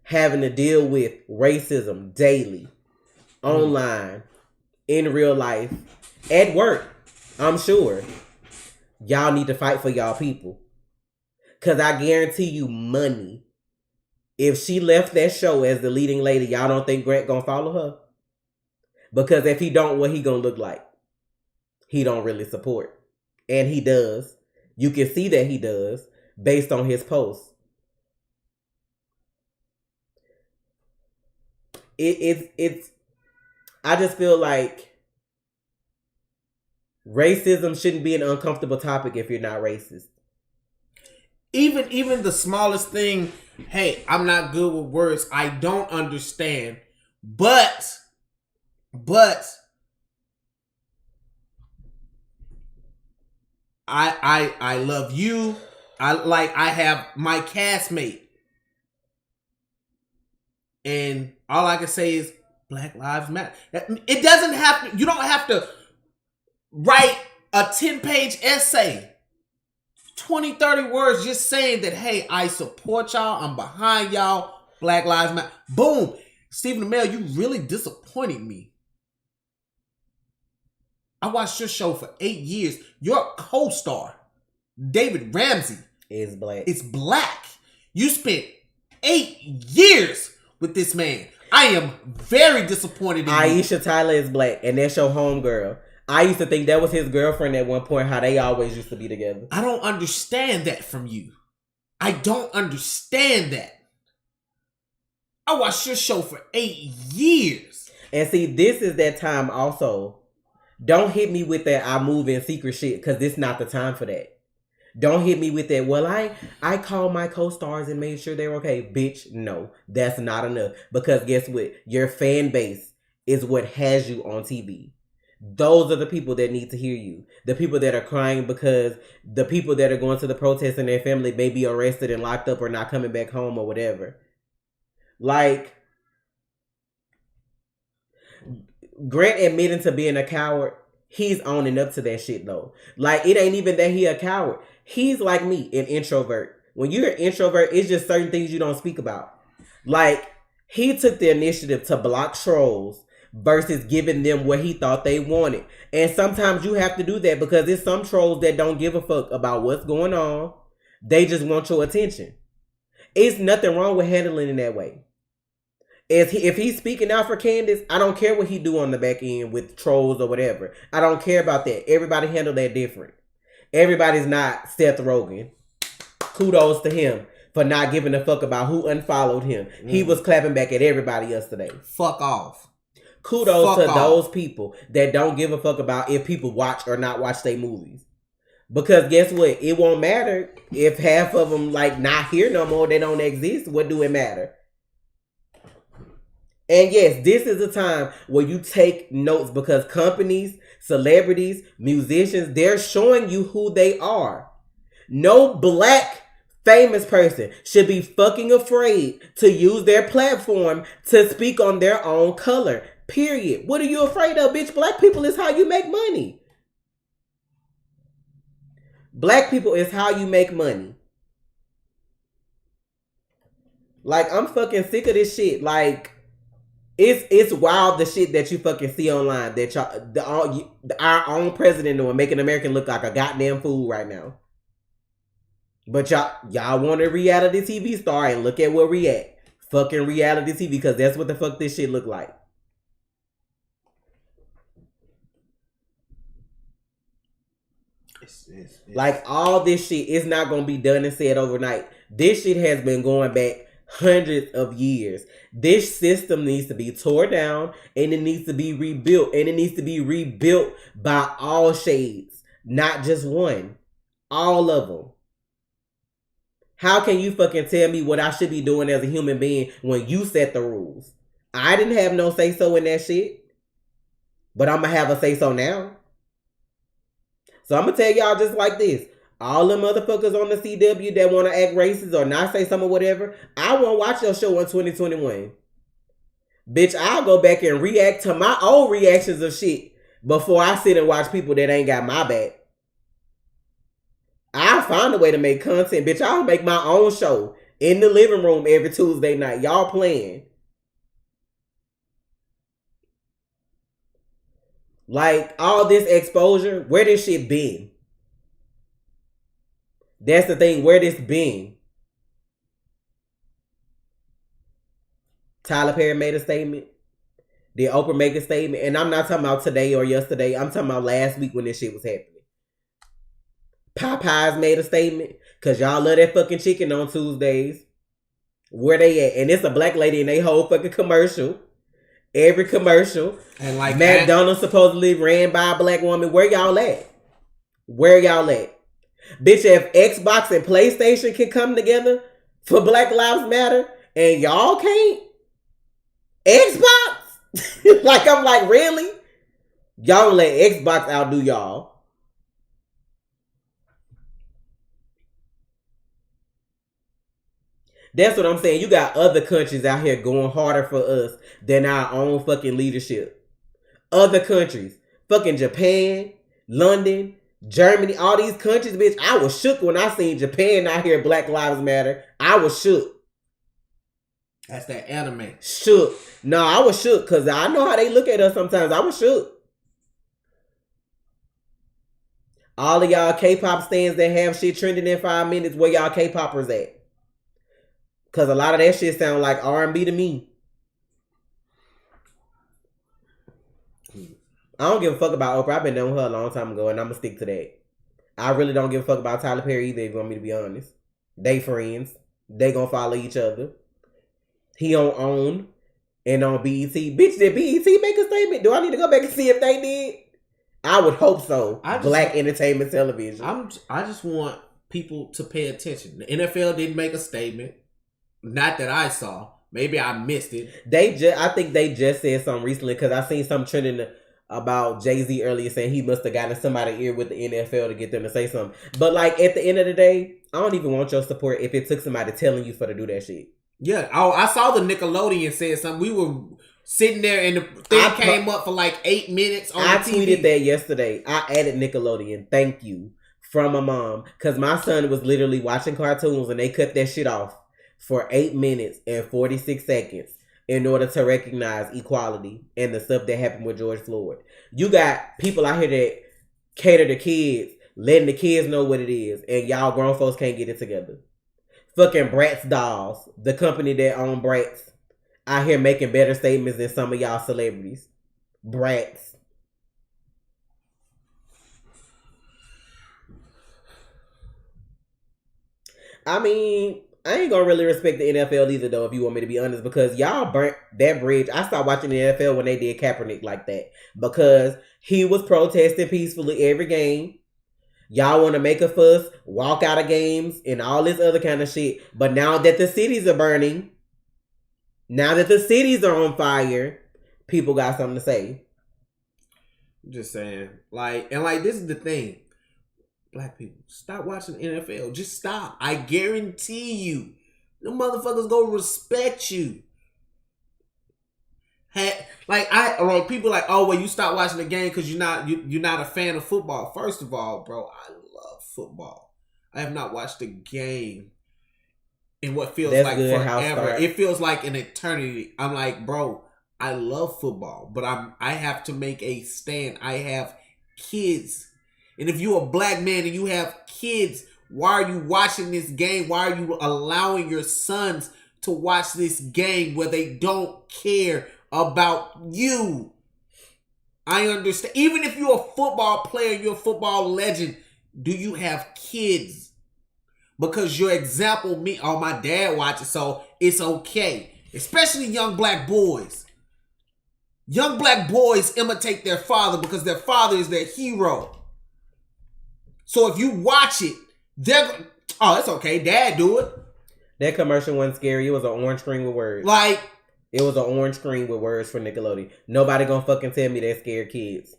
having to deal with racism daily, online, in real life, at work, I'm sure. Y'all need to fight for y'all people. Because I guarantee you money. If she left that show as the leading lady, y'all don't think Grant gonna follow her? Because if he don't, what he gonna look like? He don't really support. And he does. You can see that he does based on his posts. It's I just feel like racism shouldn't be an uncomfortable topic if you're not racist. Even the smallest thing, hey, I'm not good with words. I don't understand. But I love you. I have my castmate. And all I can say is Black Lives Matter. It doesn't have to, you don't have to write a 10-page essay, 20, 30 words just saying that, hey, I support y'all, I'm behind y'all, Black Lives Matter. Boom. Stephen Amell, you really disappointed me. I watched your show for 8 years. Your co-star, David Ramsey, is black. It's black. You spent 8 years with this man. I am very disappointed in you. Aisha Tyler is black, and that's your homegirl. I used to think that was his girlfriend at one point, how they always used to be together. I don't understand that from you. I don't understand that. I watched your show for 8 years. And see, this is that time also. Don't hit me with that I move in secret shit, because this not the time for that. Don't hit me with that, well, I called my co-stars and made sure they're okay. Bitch, no. That's not enough. Because guess what? Your fan base is what has you on TV. Those are the people that need to hear you. The people that are crying because the people that are going to the protest and their family may be arrested and locked up or not coming back home or whatever. Like, Grant admitting to being a coward, he's owning up to that shit though. Like, it ain't even that he a coward. He's like me, an introvert. When you're an introvert, it's just certain things you don't speak about. Like, he took the initiative to block trolls versus giving them what he thought they wanted. And sometimes you have to do that because there's some trolls that don't give a fuck about what's going on. They just want your attention. It's nothing wrong with handling it that way. If he's speaking out for Candace, I don't care what he do on the back end with trolls or whatever. I don't care about that. Everybody handle that different. Everybody's not Seth Rogen. Kudos to him for not giving a fuck about who unfollowed him. He was clapping back at everybody yesterday. Fuck off. Kudos to those people that don't give a fuck about if people watch or not watch their movies. Because guess what? It won't matter if half of them like not here no more. They don't exist. What do it matter? And yes, this is a time where you take notes because companies, celebrities, musicians, they're showing you who they are. No black famous person should be fucking afraid to use their platform to speak on their own color. Period. What are you afraid of, bitch? Black people is how you make money. Black people is how you make money. Like, I'm fucking sick of this shit. Like, it's wild the shit that you fucking see online that our own president doing, making America look like a goddamn fool right now. But y'all want a reality TV star and look at where we at. Fucking reality TV, because that's what the fuck this shit look like. Like, all this shit is not going to be done and said overnight. This shit has been going back hundreds of years. This system needs to be torn down and it needs to be rebuilt. And it needs to be rebuilt by all shades. Not just one. All of them. How can you fucking tell me what I should be doing as a human being when you set the rules? I didn't have no say-so in that shit. But I'm going to have a say-so now. So I'm going to tell y'all just like this. All the motherfuckers on the CW that want to act racist or not say something or whatever, I won't watch your show in 2021. Bitch, I'll go back and react to my own reactions of shit before I sit and watch people that ain't got my back. I'll find a way to make content. Bitch, I'll make my own show in the living room every Tuesday night. Y'all playing. Like, all this exposure, where this shit been? That's the thing, where this been? Tyler Perry made a statement. Did Oprah make a statement? And I'm not talking about today or yesterday. I'm talking about last week when this shit was happening. Popeyes made a statement. Because y'all love that fucking chicken on Tuesdays. Where they at? And it's a black lady in they whole fucking commercial. Every commercial. And like McDonald's supposedly ran by a black woman. Where y'all at? Where y'all at? Bitch, if Xbox and PlayStation can come together for Black Lives Matter and y'all can't? Xbox? Like, I'm like, really? Y'all don't let Xbox outdo y'all. That's what I'm saying. You got other countries out here going harder for us than our own fucking leadership. Other countries. Fucking Japan, London, Germany, all these countries, bitch. I was shook when I seen Japan out here Black Lives Matter. I was shook. That's that anime. Shook. No, I was shook because I know how they look at us sometimes. I was shook. All of y'all K-pop stands that have shit trending in 5 minutes, where y'all K-poppers at? Because a lot of that shit sound like R&B to me. I don't give a fuck about Oprah. I've been knowing her a long time ago, and I'm gonna stick to that. I really don't give a fuck about Tyler Perry either, if you want me to be honest. They friends. They gonna follow each other. He on OWN and on BET. Bitch, did BET make a statement? Do I need to go back and see if they did? I would hope so. Black entertainment television. I just want people to pay attention. The NFL didn't make a statement. Not that I saw. Maybe I missed it. I think they just said something recently because I seen something trending about Jay-Z earlier saying he must have gotten somebody's ear with the NFL to get them to say something. But like at the end of the day, I don't even want your support if it took somebody telling you for to do that shit. Yeah. Oh, I saw the Nickelodeon said something. We were sitting there and the thing came up for like 8 minutes on I the TV. tweeted that yesterday. I added Nickelodeon. Thank you. From my mom. Because my son was literally watching cartoons and they cut that shit off for 8 minutes and 46 seconds in order to recognize equality and the stuff that happened with George Floyd. You got people out here that cater to kids, letting the kids know what it is, and y'all grown folks can't get it together. Fucking Bratz Dolls, the company that own Bratz, out here making better statements than some of y'all celebrities. Bratz. I mean, I ain't gonna really respect the NFL either, though, if you want me to be honest, because y'all burnt that bridge. I stopped watching the NFL when they did Kaepernick like that because he was protesting peacefully every game. Y'all want to make a fuss, walk out of games, and all this other kind of shit. But now that the cities are burning, now that the cities are on fire, people got something to say. I'm just saying, this is the thing. Black people, stop watching the NFL. Just stop. I guarantee you, the motherfuckers gonna respect you. People like, oh well, you stop watching the game because you're not a fan of football. First of all, bro, I love football. I have not watched a game in what feels like forever. It feels like an eternity. I'm like, bro, I love football, but I have to make a stand. I have kids. And if you're a black man and you have kids, why are you watching this game? Why are you allowing your sons to watch this game where they don't care about you? I understand. Even if you're a football player, you're a football legend, do you have kids? Because your example, my dad watches, so it's okay. Especially young black boys. Young black boys imitate their father because their father is their hero. So if you watch it, it's okay. Dad do it. That commercial wasn't scary. It was an orange screen with words. It was an orange screen with words for Nickelodeon. Nobody gonna fucking tell me that scared kids.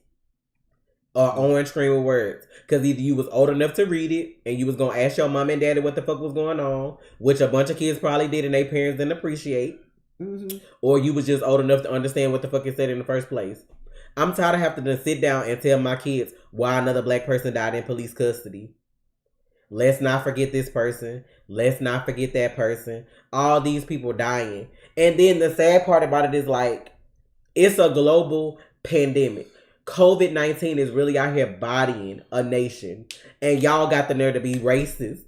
Orange screen with words. Because either you was old enough to read it and you was gonna ask your mom and daddy what the fuck was going on, which a bunch of kids probably did and their parents didn't appreciate. Mm-hmm. Or you was just old enough to understand what the fuck it said in the first place. I'm tired of having to sit down and tell my kids why another black person died in police custody. Let's not forget this person. Let's not forget that person. All these people dying. And then the sad part about it is it's a global pandemic. COVID-19 is really out here bodying a nation. And y'all got the nerve to be racist.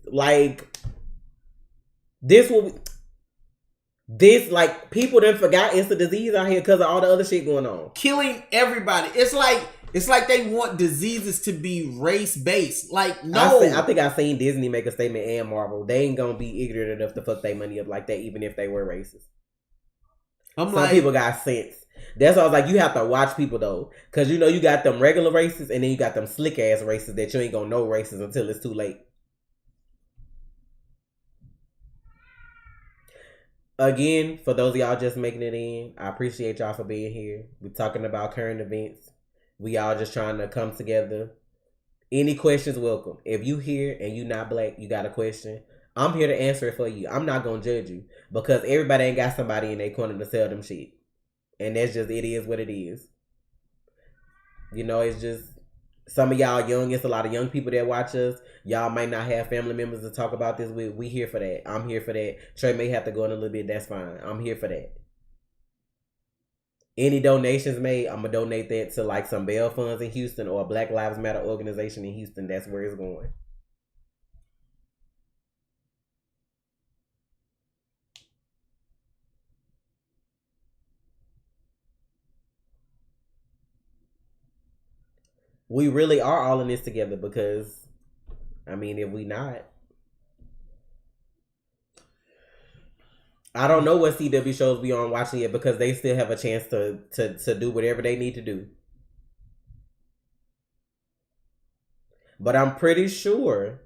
People done forgot it's a disease out here because of all the other shit going on. Killing everybody. It's like they want diseases to be race-based. No. I think I seen Disney make a statement and Marvel. They ain't gonna be ignorant enough to fuck their money up like that, even if they were racist. Some people got sense. That's why I was like, you have to watch people though. Because you got them regular racists and then you got them slick-ass racists that you ain't gonna know racist until it's too late. Again, for those of y'all just making it in, I appreciate y'all for being here. We're talking about current events. We all just trying to come together. Any questions, welcome. If you here and you not black, you got a question, I'm here to answer it for you. I'm not going to judge you because everybody ain't got somebody in their corner to sell them shit. And that's just, it is what it is. It's just, some of y'all young, it's a lot of young people that watch us. Y'all might not have family members to talk about this with. We here for that. I'm here for that. Trey may have to go in a little bit. That's fine. I'm here for that. Any donations made, I'm going to donate that to some bail funds in Houston or a Black Lives Matter organization in Houston. That's where it's going. we really are all in this together because, I mean, if we not, I don't know what CW shows we on watching it because they still have a chance to do whatever they need to do. But I'm pretty sure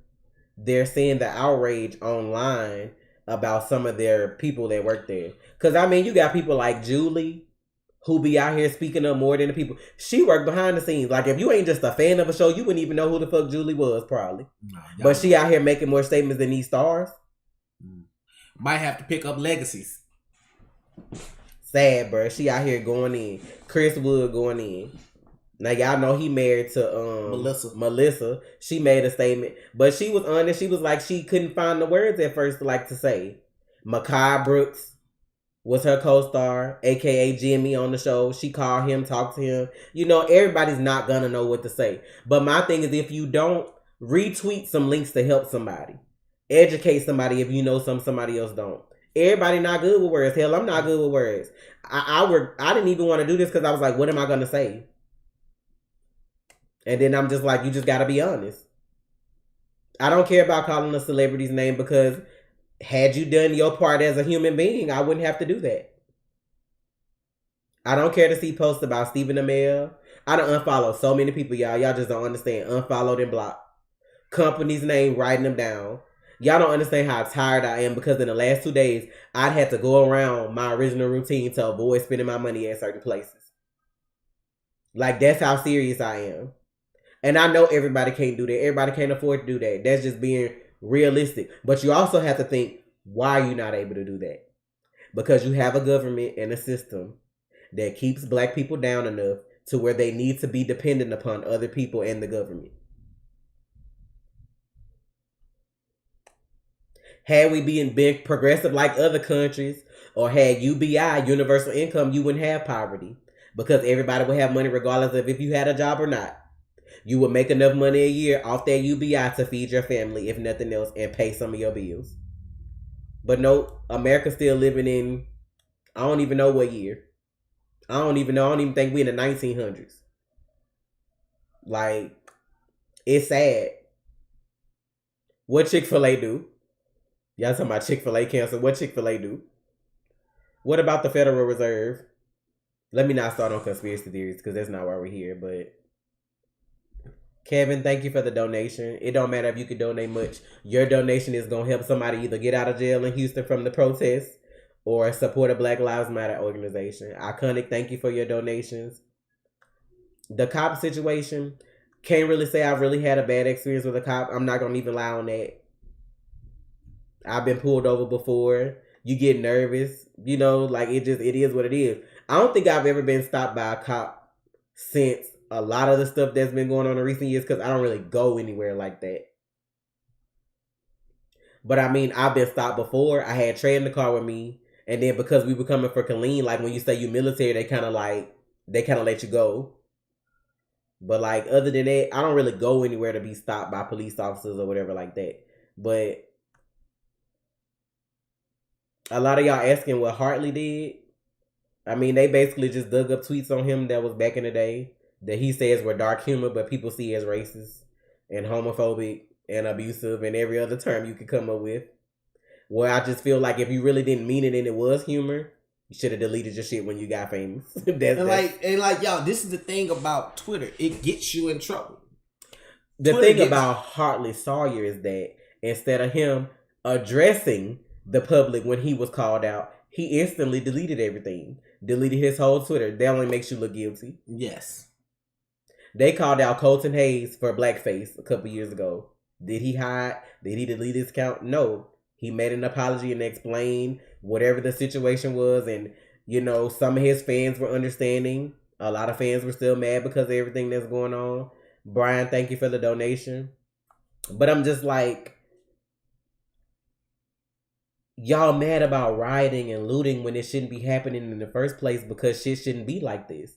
they're seeing the outrage online about some of their people that work there. Because, I mean, you got people like Julie who be out here speaking up more than the people. She worked behind the scenes. Like, if you ain't just a fan of a show, you wouldn't even know who the fuck Julie was, probably. No, but she out here making more statements than these stars. Might have to pick up legacies. Sad, bro. She out here going in. Chris Wood going in. Now, y'all know he married to Melissa. She made a statement. But she was honest. She was like, she couldn't find the words at first to say. Mekhi Brooks was her co-star, a.k.a. Jimmy on the show. She called him, talked to him. You know, everybody's not going to know what to say. But my thing is, if you don't, retweet some links to help somebody. Educate somebody if you know somebody else don't. Everybody not good with words. Hell, I'm not good with words. I didn't even want to do this because I was like, what am I going to say? And then I'm just like, you just got to be honest. I don't care about calling a celebrity's name because had you done your part as a human being, I wouldn't have to do that. I don't care to see posts about Stephen Amell. I don't unfollow so many people, y'all. Y'all just don't understand. Unfollowed and blocked. Company's name, writing them down. Y'all don't understand how tired I am because in the last 2 days, I'd had to go around my original routine to avoid spending my money at certain places. Like, that's how serious I am. And I know everybody can't do that. Everybody can't afford to do that. That's just being realistic. But you also have to think, why are you not able to do that? Because you have a government and a system that keeps black people down enough to where they need to be dependent upon other people and the government. Had we been progressive like other countries, or had UBI, universal income, you wouldn't have poverty. Because everybody would have money regardless of if you had a job or not. You would make enough money a year off that UBI to feed your family, if nothing else, and pay some of your bills. But no, America's still living in, I don't even know what year. I don't even think we're in the 1900s. Like, it's sad. What Chick-fil-A do? Y'all talking about Chick-fil-A cancel. What Chick-fil-A do? What about the Federal Reserve? Let me not start on conspiracy theories because that's not why we're here. But Kevin, thank you for the donation. It don't matter if you can donate much. Your donation is going to help somebody either get out of jail in Houston from the protests or support a Black Lives Matter organization. Iconic, thank you for your donations. The cop situation, can't really say I've really had a bad experience with a cop. I'm not going to even lie on that. I've been pulled over before. You get nervous. You know, like it is what it is. I don't think I've ever been stopped by a cop since a lot of the stuff that's been going on in recent years because I don't really go anywhere like that. But I mean, I've been stopped before. I had Trey in the car with me. And then because we were coming for Colleen, like when you say you military, they kind of let you go. But like other than that, I don't really go anywhere to be stopped by police officers or whatever like that. But a lot of y'all asking what Hartley did. I mean, they basically just dug up tweets on him that was back in the day that he says were dark humor, but people see as racist and homophobic and abusive and every other term you could come up with. Where I just feel like if you really didn't mean it and it was humor, you should have deleted your shit when you got famous. Like y'all, this is the thing about Twitter. It gets you in trouble. The thing about Hartley Sawyer is that instead of him addressing the public when he was called out, he instantly deleted everything. Deleted his whole Twitter. That only makes you look guilty. Yes. They called out Colton Hayes for blackface a couple years ago. Did he hide? Did he delete his account? No. He made an apology and explained whatever the situation was. And, you know, some of his fans were understanding. A lot of fans were still mad because of everything that's going on. Brian, thank you for the donation. But I'm just like, y'all mad about rioting and looting when it shouldn't be happening in the first place because shit shouldn't be like this.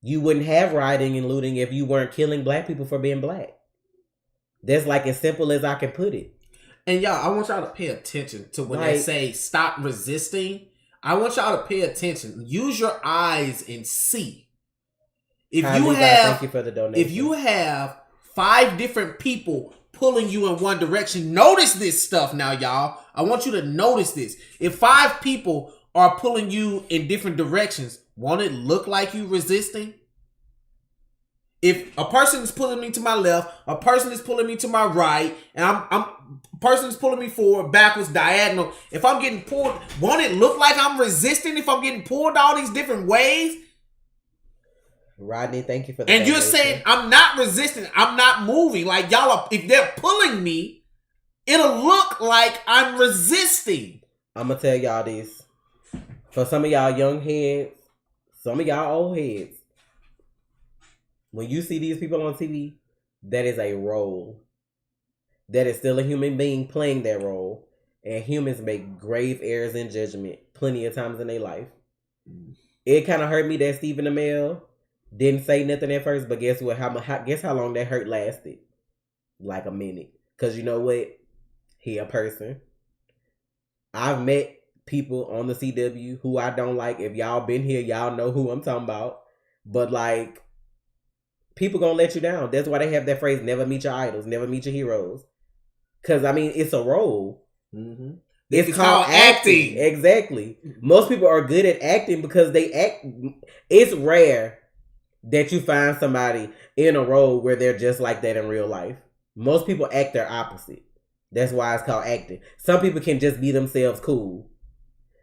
You wouldn't have rioting and looting if you weren't killing black people for being black. That's like as simple as I can put it. And y'all, I want y'all to pay attention to when they say stop resisting. I want y'all to pay attention. Use your eyes and see. Thank you for the donation. If you have 5 different people pulling you in one direction, notice this stuff now, y'all. I want you to notice this. If 5 people are pulling you in different directions, won't it look like you resisting? If a person is pulling me to my left, a person is pulling me to my right, and a person is pulling me forward, backwards, diagonal. If I'm getting pulled, won't it look like I'm resisting if I'm getting pulled all these different ways? Rodney, thank you for the And donation. you're saying I'm not resisting, I'm not moving. Like y'all are, if they're pulling me, it'll look like I'm resisting. I'm gonna tell y'all this. For some of y'all young heads, some of y'all old heads, when you see these people on TV, that is a role. That is still a human being playing that role. And humans make grave errors in judgment plenty of times in their life. It kind of hurt me that Stephen Amell didn't say nothing at first, but guess what? Guess how long that hurt lasted? Like a minute. Because you know what? He a person. I've met people on the CW who I don't like. If y'all been here, y'all know who I'm talking about. But like, people gonna let you down. That's why they have that phrase, never meet your idols, never meet your heroes. Because, I mean, it's a role. Mm-hmm. It's called acting. Exactly. Most people are good at acting because they act. It's rare that you find somebody in a role where they're just like that in real life. Most people act their opposite. That's why it's called acting. Some people can just be themselves cool.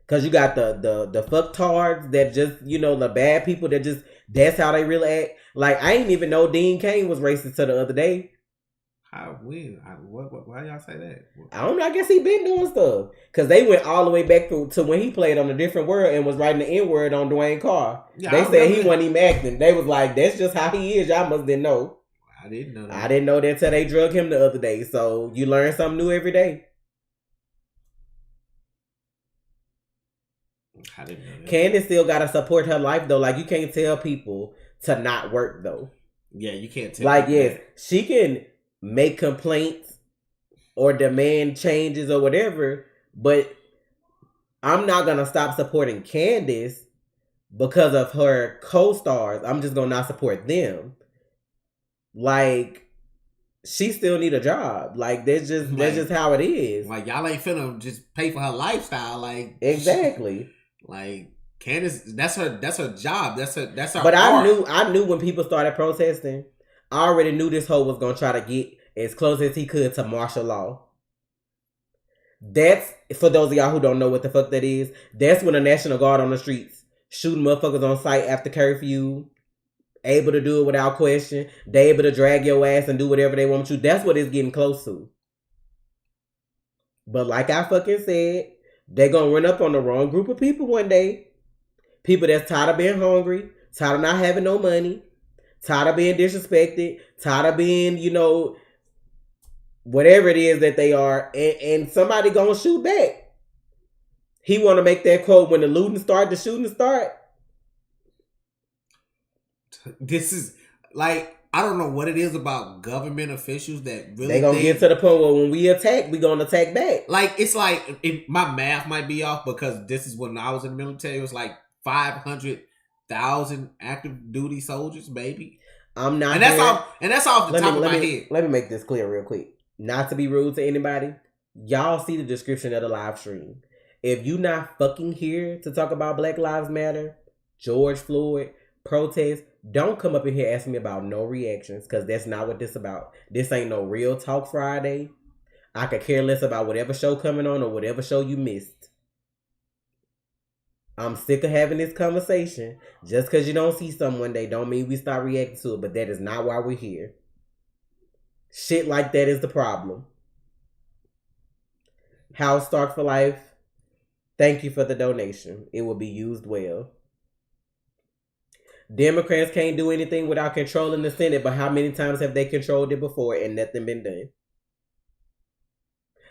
Because you got the fucktards that just, you know, the bad people that just, that's how they really act. Like, I didn't even know Dean Cain was racist till the other day. Why y'all say that? I don't know. I guess he been doing stuff. Because they went all the way back to when he played on A Different World and was writing the N-word on Dwayne Carr. Yeah, they said he wasn't even acting. They was like, that's just how he is. Y'all must didn't know. I didn't know that. I didn't know that until they drug him the other day. So you learn something new every day. I didn't know that. Candace still got to support her life, though. Like, you can't tell people to not work, though. Yeah, you can't tell. Like, yes, she can make complaints or demand changes or whatever, but I'm not going to stop supporting Candace because of her co-stars. I'm just going to not support them. Like, she still need a job. Like, that's just how it is. Like, y'all ain't finna just pay for her lifestyle. Like, exactly. Like, Candace, that's her job. That's her. But art. I knew when people started protesting, I already knew this hoe was gonna try to get as close as he could to martial law. That's, for those of y'all who don't know what the fuck that is, that's when the National Guard on the streets shooting motherfuckers on sight after curfew, able to do it without question. They able to drag your ass and do whatever they want to. That's what it's getting close to. But like I fucking said, they gonna run up on the wrong group of people one day. People that's tired of being hungry, tired of not having no money, tired of being disrespected, tired of being, you know, whatever it is that they are, and somebody gonna shoot back. He want to make that quote, when the looting start, the shooting start. This is, like, I don't know what it is about government officials that really they gonna get to the point where when we attack, we gonna attack back. Like, it's like, my math might be off because this is when I was in the military. It was like 500,000 active duty soldiers, maybe. I'm not, and that's off the top of my head. Let me make this clear real quick. Not to be rude to anybody, y'all see the description of the live stream. If you not fucking here to talk about Black Lives Matter, George Floyd, protests, don't come up in here asking me about no reactions, because that's not what this about. This ain't no Real Talk Friday. I could care less about whatever show coming on or whatever show you missed. I'm sick of having this conversation. Just because you don't see something one day don't mean we start reacting to it, but that is not why we're here. Shit like that is the problem. House Stark for Life, thank you for the donation. It will be used well. Democrats can't do anything without controlling the Senate, but how many times have they controlled it before and nothing been done?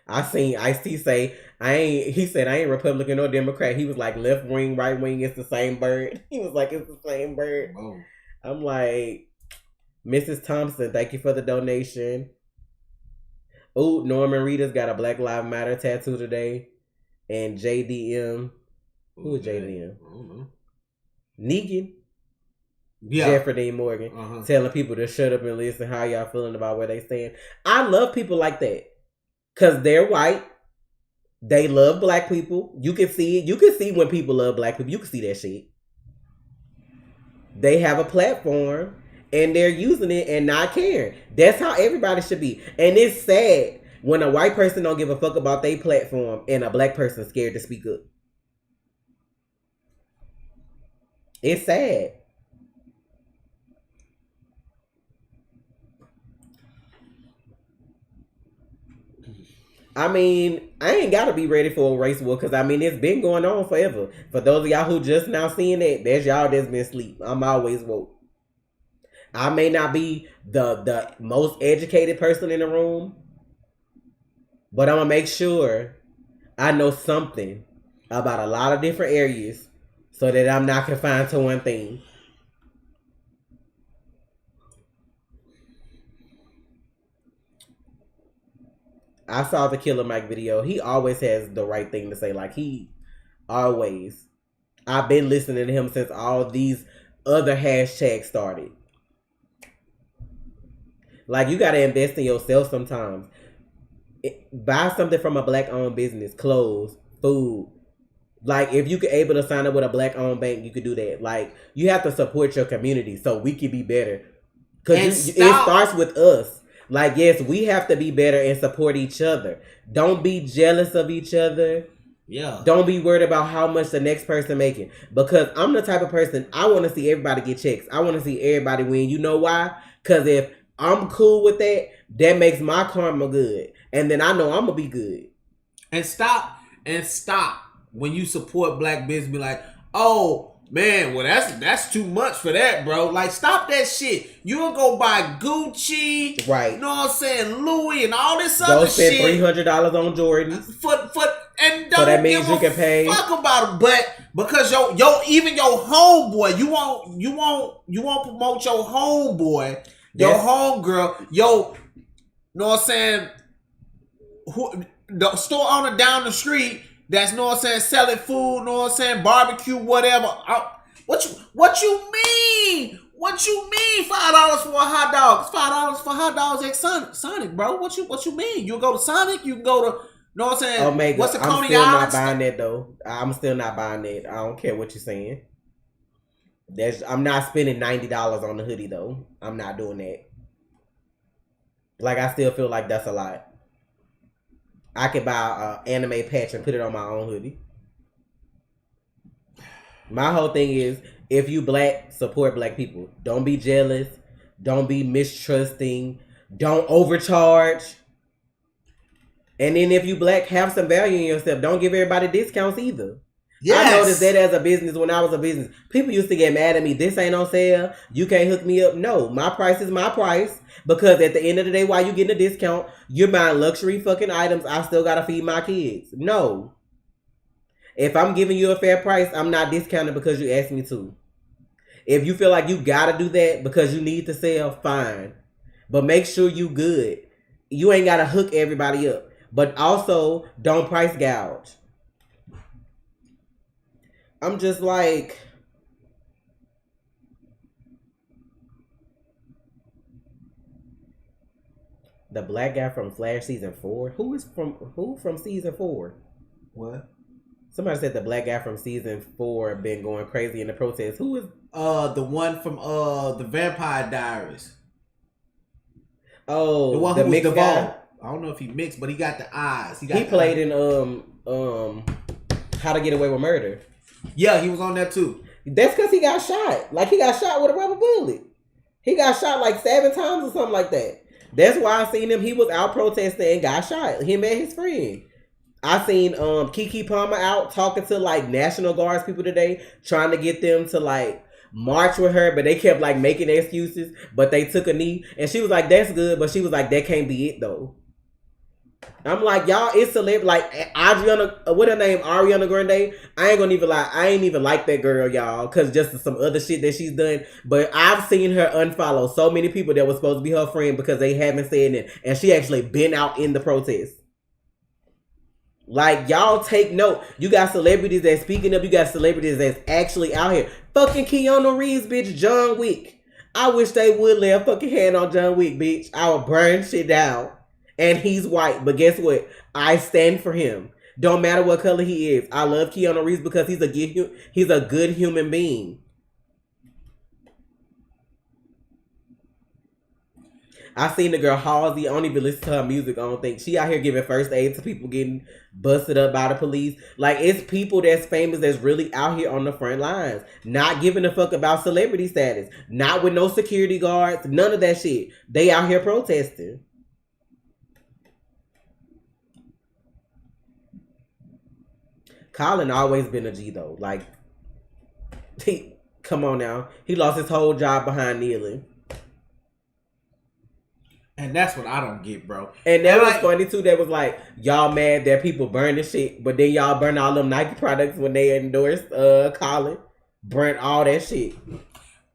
I seen Ice-T say, he said, I ain't Republican or Democrat. He was like, left wing, right wing, it's the same bird. He was like, it's the same bird. Whoa. I'm like, Mrs. Thompson, thank you for the donation. Oh, Norman Reedus got a Black Lives Matter tattoo today. And JDM. Who is JDM? I don't know. Negan. Jeffrey D. Morgan, telling people to shut up and listen. How y'all feeling about where they stand? I love people like that because they're white. They love black people. You can see it. You can see when people love black people. You can see that shit. They have a platform and they're using it and not caring. That's how everybody should be. And it's sad when a white person don't give a fuck about their platform and a black person scared to speak up. It's sad. I mean, I ain't gotta be ready for a race war because I mean it's been going on forever. For those of y'all who just now seeing that, that's y'all that's been asleep. I'm always woke. I may not be the most educated person in the room, but I'm gonna make sure I know something about a lot of different areas so that I'm not confined to one thing. I saw the Killer Mike video. He always has the right thing to say. Like, he always. I've been listening to him since all these other hashtags started. Like, you got to invest in yourself sometimes. Buy something from a black-owned business. Clothes, food. Like, if you could able to sign up with a black-owned bank, you could do that. Like, you have to support your community so we can be better. Because it starts with us. Like, yes, we have to be better and support each other. Don't be jealous of each other. Yeah. Don't be worried about how much the next person making. Because I'm the type of person, I want to see everybody get checks. I want to see everybody win. You know why? Because if I'm cool with that, that makes my karma good. And then I know I'm going to be good. And stop when you support black business, be like, oh, man, well, that's too much for that, bro. Like, stop that shit. You'll go buy Gucci, right? You know what I'm saying, Louis, and all this other shit. Go spend $300 on Jordans. And don't so that means give you can pay. Fuck about it, but because even your homeboy, you won't promote your homeboy, your homegirl, you know what I'm saying? The store owner down the street. That's, know what I'm saying, selling food, know what I'm saying, barbecue, whatever. What you mean? What you mean $5 for a hot dog? It's $5 for hot dogs at Sonic, bro. What you mean? You go to Sonic, you can go to, know what I'm saying? Omega. What's the Coney I'm still Island? Not buying that though. I'm still not buying that. I don't care what you're saying. I'm not spending $90 on the hoodie though. I'm not doing that. Like, I still feel like that's a lot. I could buy an anime patch and put it on my own hoodie. My whole thing is, if you black, support black people. Don't be jealous. Don't be mistrusting. Don't overcharge. And then if you black, have some value in yourself. Don't give everybody discounts either. Yes. I noticed that as a business when I was a business. People used to get mad at me. This ain't on sale. You can't hook me up. No, my price is my price. Because at the end of the day, while you getting a discount, you're buying luxury fucking items. I still gotta feed my kids. No. If I'm giving you a fair price, I'm not discounting because you asked me to. If you feel like you gotta do that because you need to sell, fine. But make sure you good. You ain't gotta hook everybody up. But also, don't price gouge. I'm just like, the black guy from Flash season 4. Who from season 4? What? Somebody said the black guy from season 4 been going crazy in the protest. Who is the one from the Vampire Diaries? Oh, the one who was Devon. I don't know if he mixed, but he got the eyes. He played in How to Get Away with Murder. Yeah, he was on that too. That's because he got shot. Like, he got shot with a rubber bullet. He got shot like 7 times or something like that. That's why I seen him. He was out protesting and got shot. Him and his friend. I seen Keke Palmer out talking to like National Guards people today, trying to get them to like march with her, but they kept like making excuses. But they took a knee, and she was like, "That's good," but she was like, "That can't be it though." I'm like, y'all, it's celebrity. Like Adriana, what her name? Ariana Grande. I ain't gonna even lie. I ain't even like that girl, y'all, because just some other shit that she's done. But I've seen her unfollow so many people that was supposed to be her friend because they haven't said it, and she actually been out in the protest. Like, y'all take note. You got celebrities that's speaking up. You got celebrities that's actually out here. Fucking Keanu Reeves, bitch. John Wick. I wish they would lay a fucking hand on John Wick, bitch. I would burn shit down. And he's white. But guess what? I stand for him. Don't matter what color he is. I love Keanu Reeves because he's a good human being. I seen the girl Halsey. I don't even listen to her music. I don't think she out here giving first aid to people getting busted up by the police. Like, it's people that's famous that's really out here on the front lines, not giving a fuck about celebrity status, not with no security guards, none of that shit. They out here protesting. Colin always been a G though. Like, come on now, he lost his whole job behind kneeling. And that's what I don't get, bro. And that was funny too. That was like, y'all mad that people burn the shit, but then y'all burn all them Nike products when they endorsed Colin. Burnt all that shit.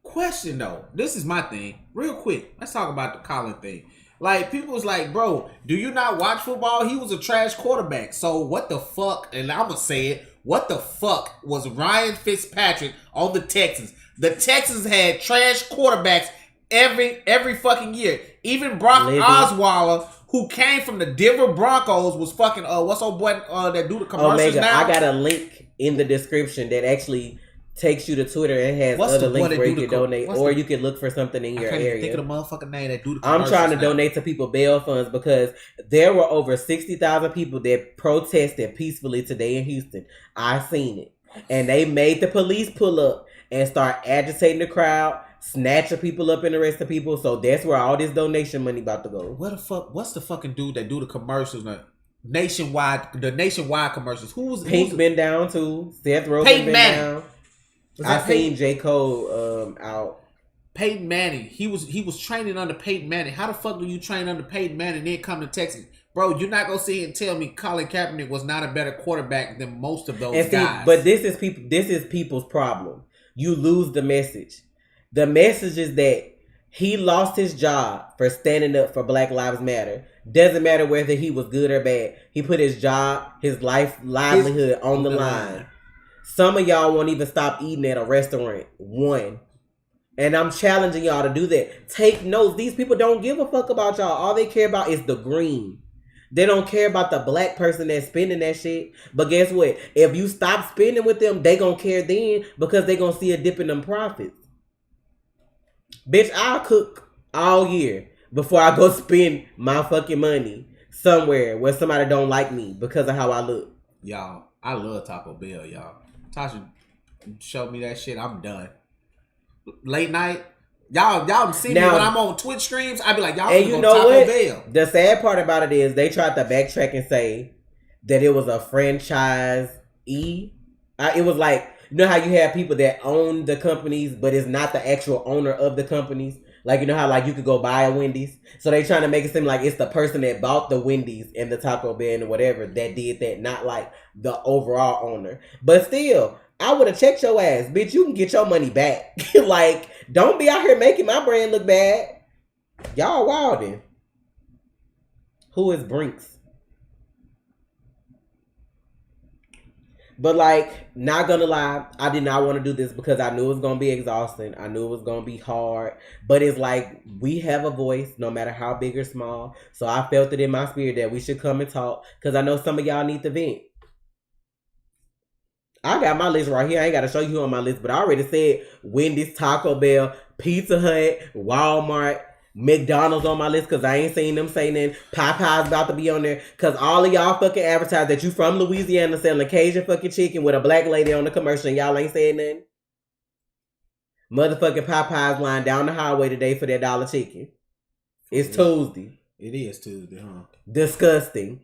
Question though, this is my thing. Real quick, let's talk about the Colin thing. Like, people was like, bro, do you not watch football? He was a trash quarterback. So what the fuck, and I'm gonna say it, what the fuck was Ryan Fitzpatrick on the Texans? The Texans had trash quarterbacks every fucking year. Even Brock Osweiler, who came from the Denver Broncos, was fucking what's old boy that do the commercials Omega. now? I got a link in the description that actually takes you to Twitter and has other links where you can donate, or you can look for something in your area. Think of the motherfucking name that do the commercials. I'm trying to donate to people bail funds because there were over 60,000 people that protested peacefully today in Houston. I seen it, and they made the police pull up and start agitating the crowd, snatching people up and arresting people. So that's where all this donation money about to go. Where the fuck? What's the fucking dude that do the commercials? Nationwide commercials. Who's been down too? Seth Rogen been down. I seen J. Cole out. Peyton Manning. He was training under Peyton Manning. How the fuck do you train under Peyton Manning and then come to Texas? Bro, you're not gonna sit here and tell me Colin Kaepernick was not a better quarterback than most of those guys. But this is people's problem. You lose the message. The message is that he lost his job for standing up for Black Lives Matter. Doesn't matter whether he was good or bad. He put his job, his livelihood on the line. Some of y'all won't even stop eating at a restaurant. One. And I'm challenging y'all to do that. Take notes. These people don't give a fuck about y'all. All they care about is the green. They don't care about the black person that's spending that shit. But guess what? If you stop spending with them, they gonna care then because they gonna see a dip in them profits. Bitch, I'll cook all year before I go spend my fucking money somewhere where somebody don't like me because of how I look. Y'all, I love Taco Bell, y'all. Tasha showed me that shit. I'm done. Late night, y'all see me when I'm on Twitch streams. I be like, y'all. And you know what? Bell. The sad part about it is they tried to backtrack and say that it was a franchise. It was like, you know how you have people that own the companies, but it's not the actual owner of the companies. Like, you know how, like, you could go buy a Wendy's? So they trying to make it seem like it's the person that bought the Wendy's and the Taco Bell and whatever that did that, not like the overall owner. But still, I would have checked your ass. Bitch, you can get your money back. Like, don't be out here making my brand look bad. Y'all wildin'. Who is Brinks? But, like, not gonna lie, I did not want to do this because I knew it was gonna be exhausting. I knew it was gonna be hard. But it's like, we have a voice, no matter how big or small. So I felt it in my spirit that we should come and talk because I know some of y'all need to vent. I got my list right here. I ain't got to show you on my list, but I already said Wendy's, Taco Bell, Pizza Hut, Walmart, McDonald's on my list because I ain't seen them say nothing. Popeye's about to be on there because all of y'all fucking advertise that you from Louisiana selling Cajun fucking chicken with a black lady on the commercial and y'all ain't saying nothing. Motherfucking Popeye's lying down the highway today for their $1 chicken. It's Tuesday. It is Tuesday, huh? Disgusting.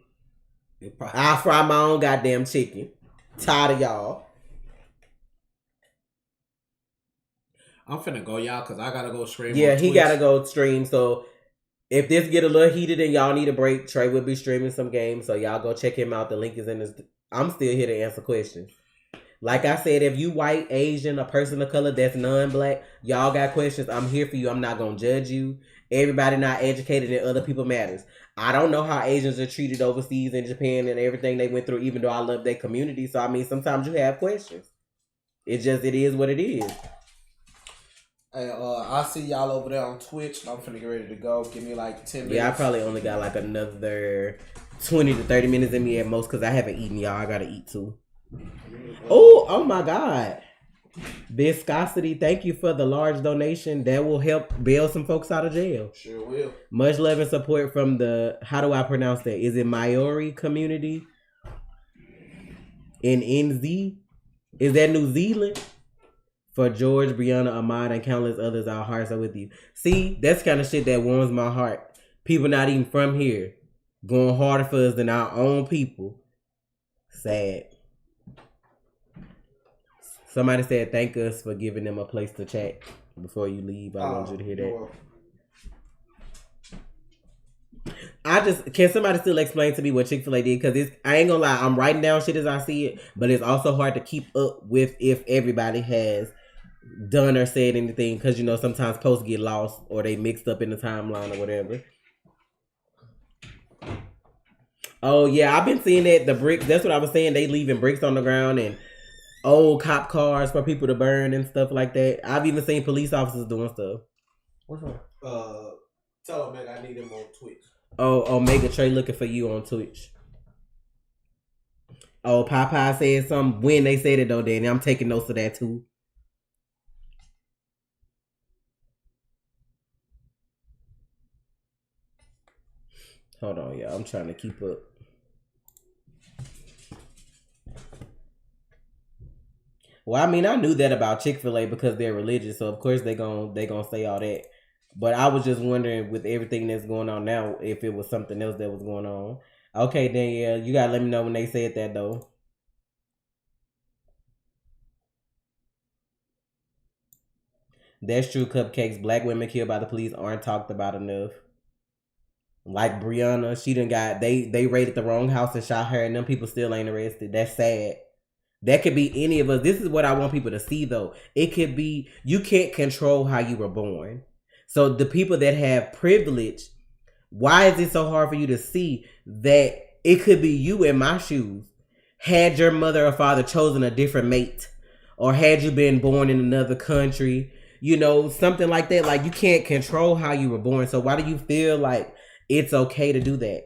I fry my own goddamn chicken. Tired of y'all. I'm finna go, y'all, because I gotta go stream. Yeah, he gotta go stream. So if this get a little heated and y'all need a break, Trey will be streaming some games. So y'all go check him out. The link is in this. I'm still here to answer questions. Like I said, if you white, Asian, a person of color that's non-black, y'all got questions, I'm here for you. I'm not gonna judge you. Everybody not educated and other people matters. I don't know how Asians are treated overseas in Japan and everything they went through, even though I love their community. So I mean, sometimes you have questions. It is what it is. Hey, I see y'all over there on Twitch. I'm finna get ready to go. Give me like 10 minutes. Yeah, I probably only got like another 20 to 30 minutes in me at most because I haven't eaten, y'all. I gotta eat too. Oh my God. Viscosity, thank you for the large donation. That will help bail some folks out of jail. Sure will. Much love and support from the, how do I pronounce that? Is it Maori community in NZ? Is that New Zealand? For George, Brianna, Ahmad, and countless others, our hearts are with you. See, that's kind of shit that warms my heart. People not even from here going harder for us than our own people. Sad. Somebody said thank us for giving them a place to chat before you leave. I want you to hear that. Can somebody still explain to me what Chick-fil-A did? Because I ain't gonna lie, I'm writing down shit as I see it, but it's also hard to keep up with if everybody has done or said anything, because you know sometimes posts get lost or they mixed up in the timeline or whatever. Oh yeah, I've been seeing that the bricks. That's what I was saying. They leaving bricks on the ground and old cop cars for people to burn and stuff like that. I've even seen police officers doing stuff. What's wrong? Tell them that I need him on Twitch. Oh, Omega Trey looking for you on Twitch. Oh, Popeye said something when they said it though, Danny. I'm taking notes of that too. Hold on, y'all. I'm trying to keep up. Well, I mean, I knew that about Chick-fil-A because they're religious, so of course they gonna say all that. But I was just wondering, with everything that's going on now, if it was something else that was going on. Okay, Danielle, you gotta let me know when they said that though. That's true, Cupcakes. Black women killed by the police aren't talked about enough. Like Brianna, she done got they raided the wrong house and shot her, and them people still ain't arrested. That's sad. That could be any of us. This is what I want people to see though. It could be, you can't control how you were born. So the people that have privilege, why is it so hard for you to see that it could be you in my shoes? Had your mother or father chosen a different mate, or had you been born in another country, you know, something like that. Like, you can't control how you were born. So why do you feel like it's okay to do that?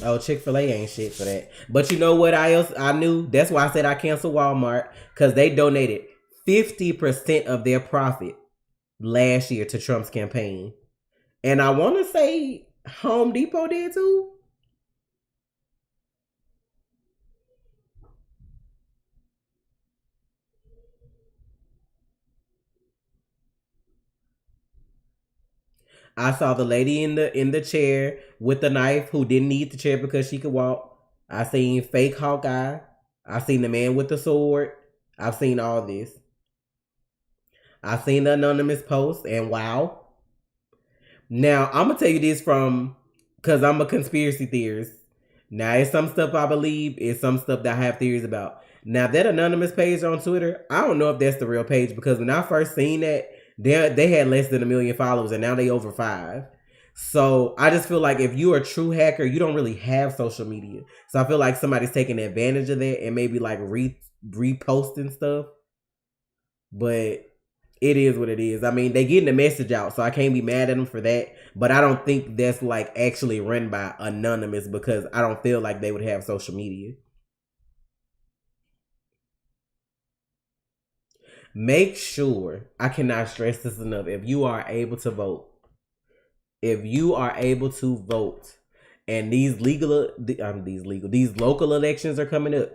Oh, Chick-fil-A ain't shit for that. But you know what I knew? That's why I said I canceled Walmart, because they donated 50% of their profit last year to Trump's campaign. And I want to say Home Depot did too. I saw the lady in the chair with the knife who didn't need the chair because she could walk. I seen fake Hawkeye. I seen the man with the sword. I've seen all this. I seen the anonymous post, and wow. Now I'm gonna tell you this because I'm a conspiracy theorist. Now it's some stuff I believe, it's some stuff that I have theories about. Now that anonymous page on Twitter, I don't know if that's the real page, because when I first seen that, they had less than 1 million followers, and now they over 5. So I just feel like if you're a true hacker, you don't really have social media. So I feel like somebody's taking advantage of that and maybe like reposting stuff. But it is what it is. I mean, they getting the message out, so I can't be mad at them for that. But I don't think that's like actually run by anonymous, because I don't feel like they would have social media. Make sure, I cannot stress this enough, if you are able to vote, and these local elections are coming up,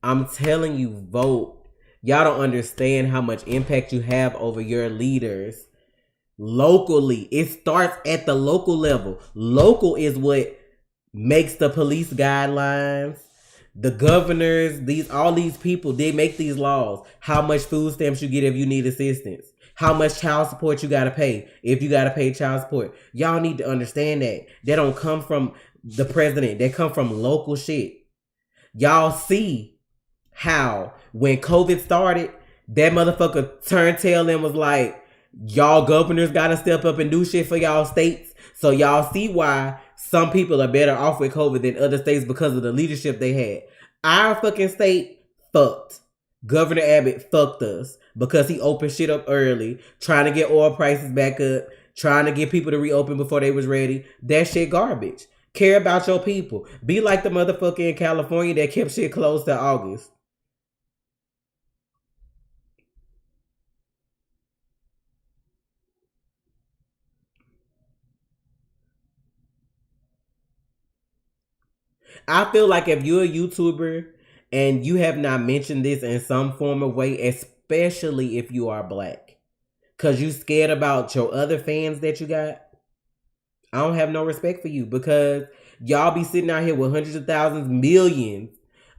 I'm telling you, vote. Y'all don't understand how much impact you have over your leaders locally. It starts at the local level. Local is what makes the police guidelines. The governors, all these people, they make these laws. How much food stamps you get if you need assistance. How much child support you gotta pay if you gotta pay child support. Y'all need to understand that. That don't come from the president that come from local shit. Y'all see how when COVID started, that motherfucker turned tail and was like, y'all governors gotta step up and do shit for y'all states. So y'all see why some people are better off with COVID than other states because of the leadership they had. Our fucking state fucked. Governor Abbott fucked us because he opened shit up early, trying to get oil prices back up, trying to get people to reopen before they was ready. That shit garbage. Care about your people. Be like the motherfucker in California that kept shit closed till August. I feel like if you're a YouTuber and you have not mentioned this in some form of way, especially if you are black, because you scared about your other fans that you got, I don't have no respect for you because y'all be sitting out here with hundreds of thousands, millions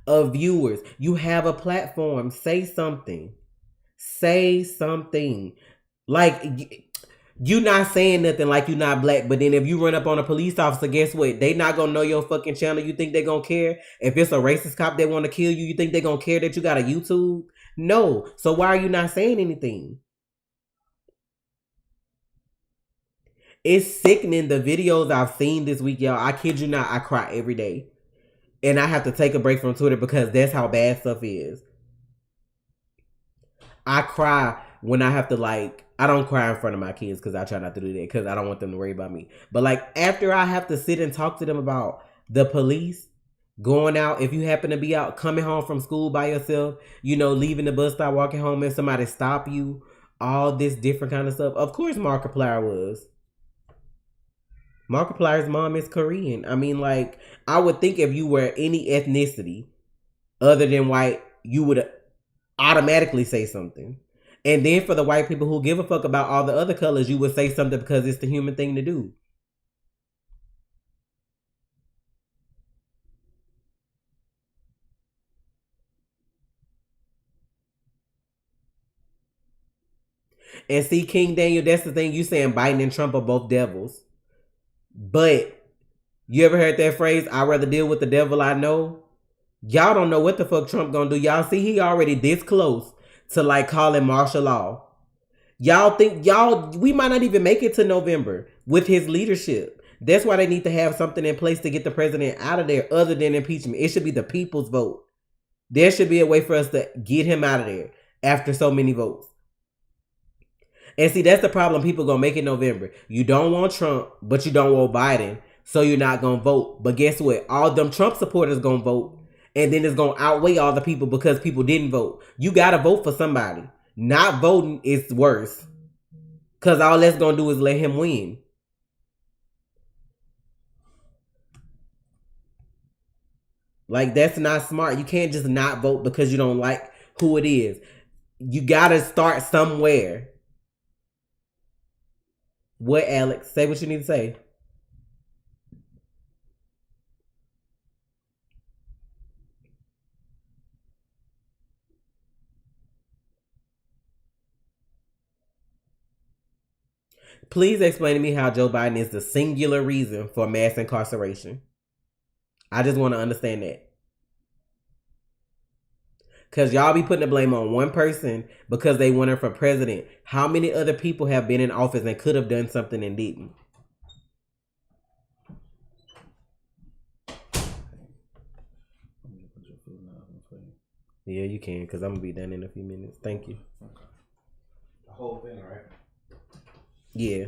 of viewers. You have a platform. Say something. Say something. Like, you not saying nothing like you not black, but then if you run up on a police officer, guess what? They not gonna know your fucking channel. You think they gonna care? If it's a racist cop that want to kill you, you think they gonna care that you got a YouTube? No. So why are you not saying anything? It's sickening the videos I've seen this week, y'all. I kid you not, I cry every day. And I have to take a break from Twitter because that's how bad stuff is. I cry when I have to, like, I don't cry in front of my kids because I try not to do that because I don't want them to worry about me. But like after I have to sit and talk to them about the police going out, if you happen to be out coming home from school by yourself, leaving the bus stop, walking home and somebody stop you, all this different kind of stuff. Of course Markiplier was. Markiplier's mom is Korean. I mean, like, I would think if you were any ethnicity other than white, you would automatically say something. And then for the white people who give a fuck about all the other colors, you would say something because it's the human thing to do. And see, King Daniel, that's the thing. You saying Biden and Trump are both devils. But you ever heard that phrase, I'd rather deal with the devil I know? Y'all don't know what the fuck Trump gonna do. Y'all see he already this close to like calling martial law. Y'all think we might not even make it to November with his leadership. That's why they need to have something in place to get the president out of there other than impeachment. It should be the people's vote. There should be a way for us to get him out of there after so many votes. And see, that's the problem. People gonna make it November. You don't want Trump, but you don't want Biden, so you're not gonna vote. But guess what? All them Trump supporters gonna vote, and then it's gonna outweigh all the people because people didn't vote. You gotta vote for somebody. Not voting is worse. Because all that's going to do is let him win. Like, that's not smart. You can't just not vote because you don't like who it is. You got to start somewhere. What, Alex? Say what you need to say. Please explain to me how Joe Biden is the singular reason for mass incarceration. I just want to understand that. Because y'all be putting the blame on one person because they want him for president. How many other people have been in office and could have done something and didn't? Yeah, you can, because I'm going to be done in a few minutes. Thank you. Okay. The whole thing, right? Yeah.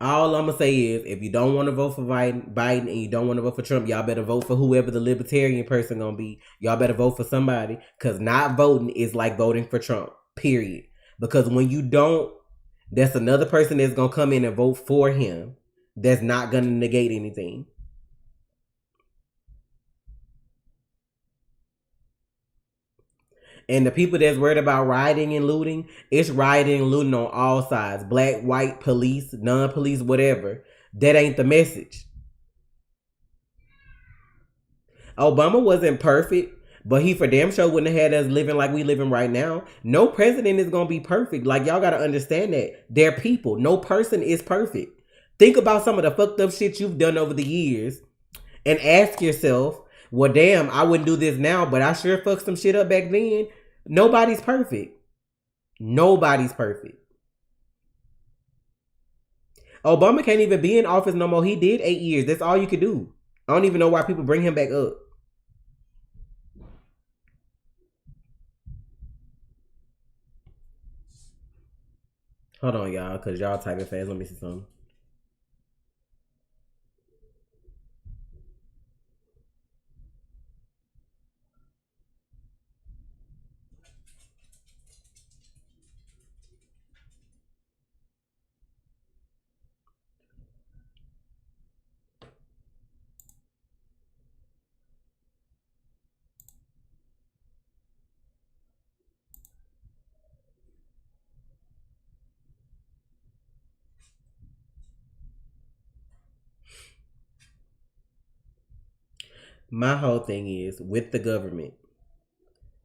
All I'm going to say is, if you don't want to vote for Biden and you don't want to vote for Trump, y'all better vote for whoever the libertarian person going to be. Y'all better vote for somebody, because not voting is like voting for Trump, period. Because when you don't, that's another person that's going to come in and vote for him that's not going to negate anything. And the people that's worried about rioting and looting, it's rioting and looting on all sides. Black, white, police, non-police, whatever. That ain't the message. Obama wasn't perfect, But he for damn sure wouldn't have had us living like we living right now. No president is gonna be perfect. Like y'all gotta understand that. They're people. No person is perfect. Think about some of the fucked up shit you've done over the years and ask yourself, well damn, I wouldn't do this now, but I sure fucked some shit up back then. Nobody's perfect. Nobody's perfect. Obama can't even be in office no more. He did 8 years. That's all you could do. I don't even know why people bring him back up. Hold on, y'all, because y'all typing fast. Let me see something. My whole thing is with the government,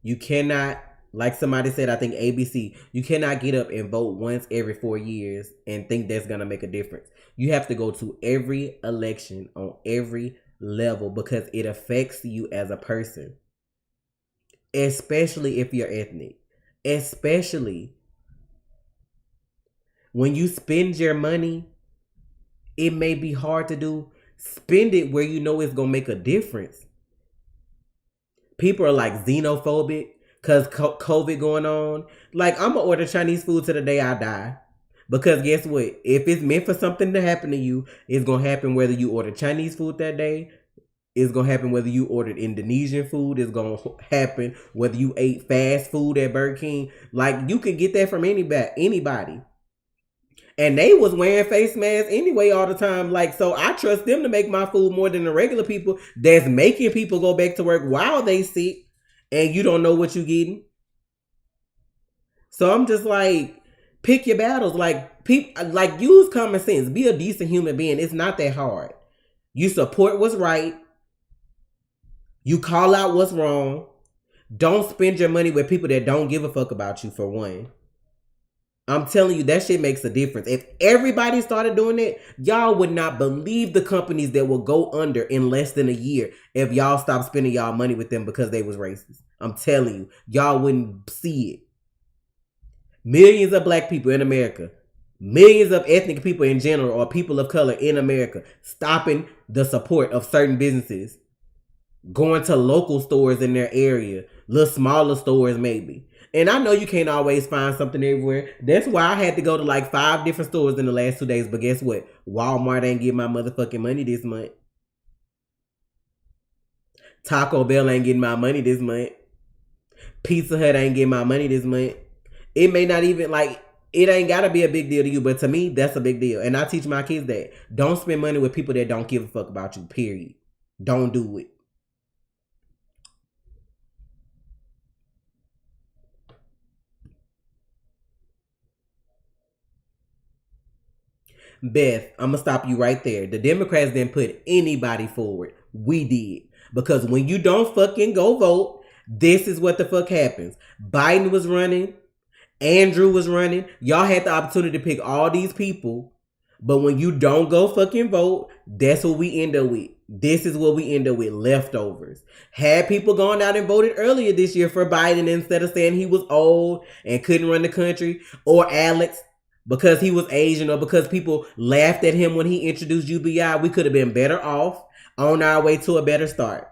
you cannot, like somebody said, I think ABC, you cannot get up and vote once every 4 years and think that's going to make a difference. You have to go to every election on every level because it affects you as a person, especially if you're ethnic, especially when you spend your money. It may be hard to do. Spend it where you know it's going to make a difference. People are like xenophobic because COVID going on. Like, I'm going to order Chinese food to the day I die. Because guess what? If it's meant for something to happen to you, it's going to happen whether you order Chinese food that day. It's going to happen whether you ordered Indonesian food. It's going to happen whether you ate fast food at Burger King. Like, you could get that from anybody. And they was wearing face masks anyway all the time. Like, so I trust them to make my food more than the regular people that's making people go back to work while they sick and you don't know what you're getting. So I'm just like, pick your battles. Like, use common sense. Be a decent human being. It's not that hard. You support what's right. You call out what's wrong. Don't spend your money with people that don't give a fuck about you, for one. I'm telling you, that shit makes a difference. If everybody started doing that, y'all would not believe the companies that will go under in less than a year if y'all stop spending y'all money with them because they was racist. I'm telling you, y'all wouldn't see it. Millions of black people in America, millions of ethnic people in general, or people of color in America, stopping the support of certain businesses, going to local stores in their area, little smaller stores maybe. And I know you can't always find something everywhere. That's why I had to go to like 5 different stores in the last 2 days. But guess what? Walmart ain't getting my motherfucking money this month. Taco Bell ain't getting my money this month. Pizza Hut ain't getting my money this month. It may not even, like, it ain't got to be a big deal to you. But to me, that's a big deal. And I teach my kids that. Don't spend money with people that don't give a fuck about you, period. Don't do it. Beth, I'm going to stop you right there. The Democrats didn't put anybody forward. We did. Because when you don't fucking go vote, this is what the fuck happens. Biden was running. Andrew was running. Y'all had the opportunity to pick all these people. But when you don't go fucking vote, that's what we end up with. This is what we end up with, leftovers. Had people gone out and voted earlier this year for Biden instead of saying he was old and couldn't run the country, or Alex, because he was Asian, or because people laughed at him when he introduced UBI, we could have been better off on our way to a better start.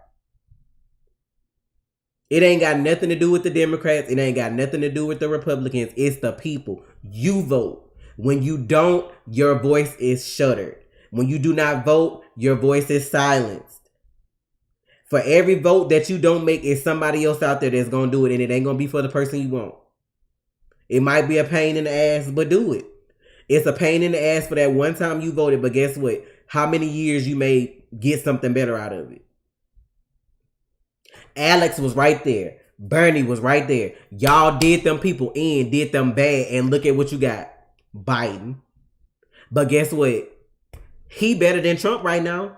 It ain't got nothing to do with the Democrats. It ain't got nothing to do with the Republicans. It's the people. You vote. When you don't, your voice is shuttered. When you do not vote, your voice is silenced. For every vote that you don't make, is somebody else out there that's going to do it, and it ain't going to be for the person you want. It might be a pain in the ass, but do it. It's a pain in the ass for that one time you voted, but guess what? How many years you may get something better out of it? Alex was right there. Bernie was right there. Y'all did them people in, did them bad, and look at what you got. Biden. But guess what? He better than Trump right now.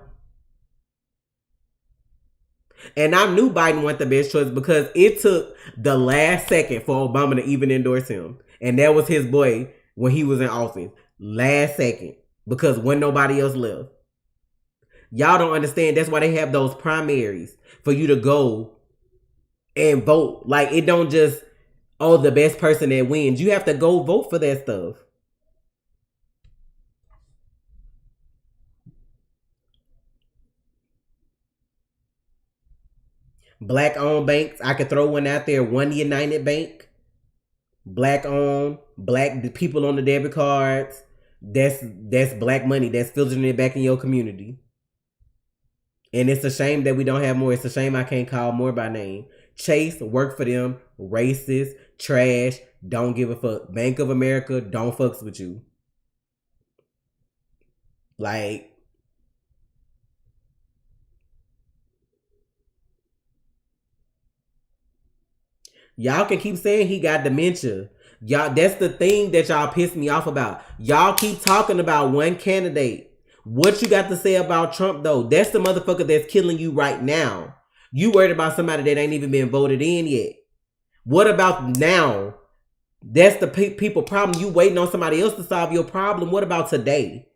And I knew Biden wasn't the best choice because it took the last second for Obama to even endorse him. And that was his boy when he was in office. Last second. Because when nobody else left. Y'all don't understand. That's why they have those primaries for you to go and vote. Like, it don't just, oh, the best person that wins. You have to go vote for that stuff. Black owned banks. I could throw one out there. One United Bank. Black owned. Black people on the debit cards. That's black money. That's filtering it back in your community. And it's a shame that we don't have more. It's a shame I can't call more by name. Chase, work for them. Racist, trash, don't give a fuck. Bank of America, don't fucks with you. Like, y'all can keep saying he got dementia. Y'all, that's the thing that y'all piss me off about. Y'all keep talking about one candidate. What you got to say about Trump, though? That's the motherfucker that's killing you right now. You worried about somebody that ain't even been voted in yet. What about now? That's the people problem. You waiting on somebody else to solve your problem. What about today?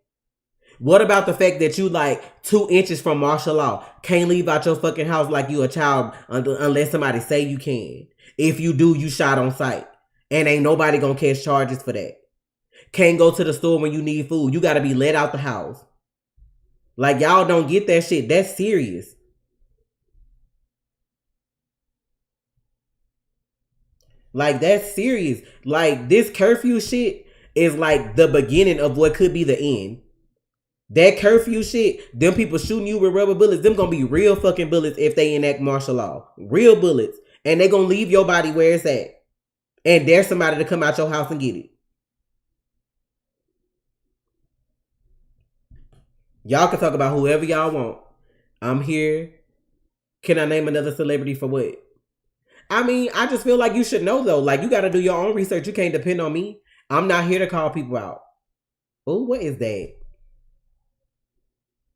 What about the fact that you like 2 inches from martial law? Can't leave out your fucking house like you a child unless somebody say you can. If you do, you shot on sight. And ain't nobody gonna catch charges for that. Can't go to the store when you need food. You gotta be let out the house. Like, y'all don't get that shit. That's serious. Like, that's serious. Like, this curfew shit is like the beginning of what could be the end. That curfew shit, them people shooting you with rubber bullets, them gonna be real fucking bullets if they enact martial law. Real bullets. And they gonna leave your body where it's at. And there's somebody to come out your house and get it. Y'all can talk about whoever y'all want. I'm here. Can I name another celebrity for what? I mean, I just feel like you should know, though. Like, you got to do your own research. You can't depend on me. I'm not here to call people out. Oh, what is that?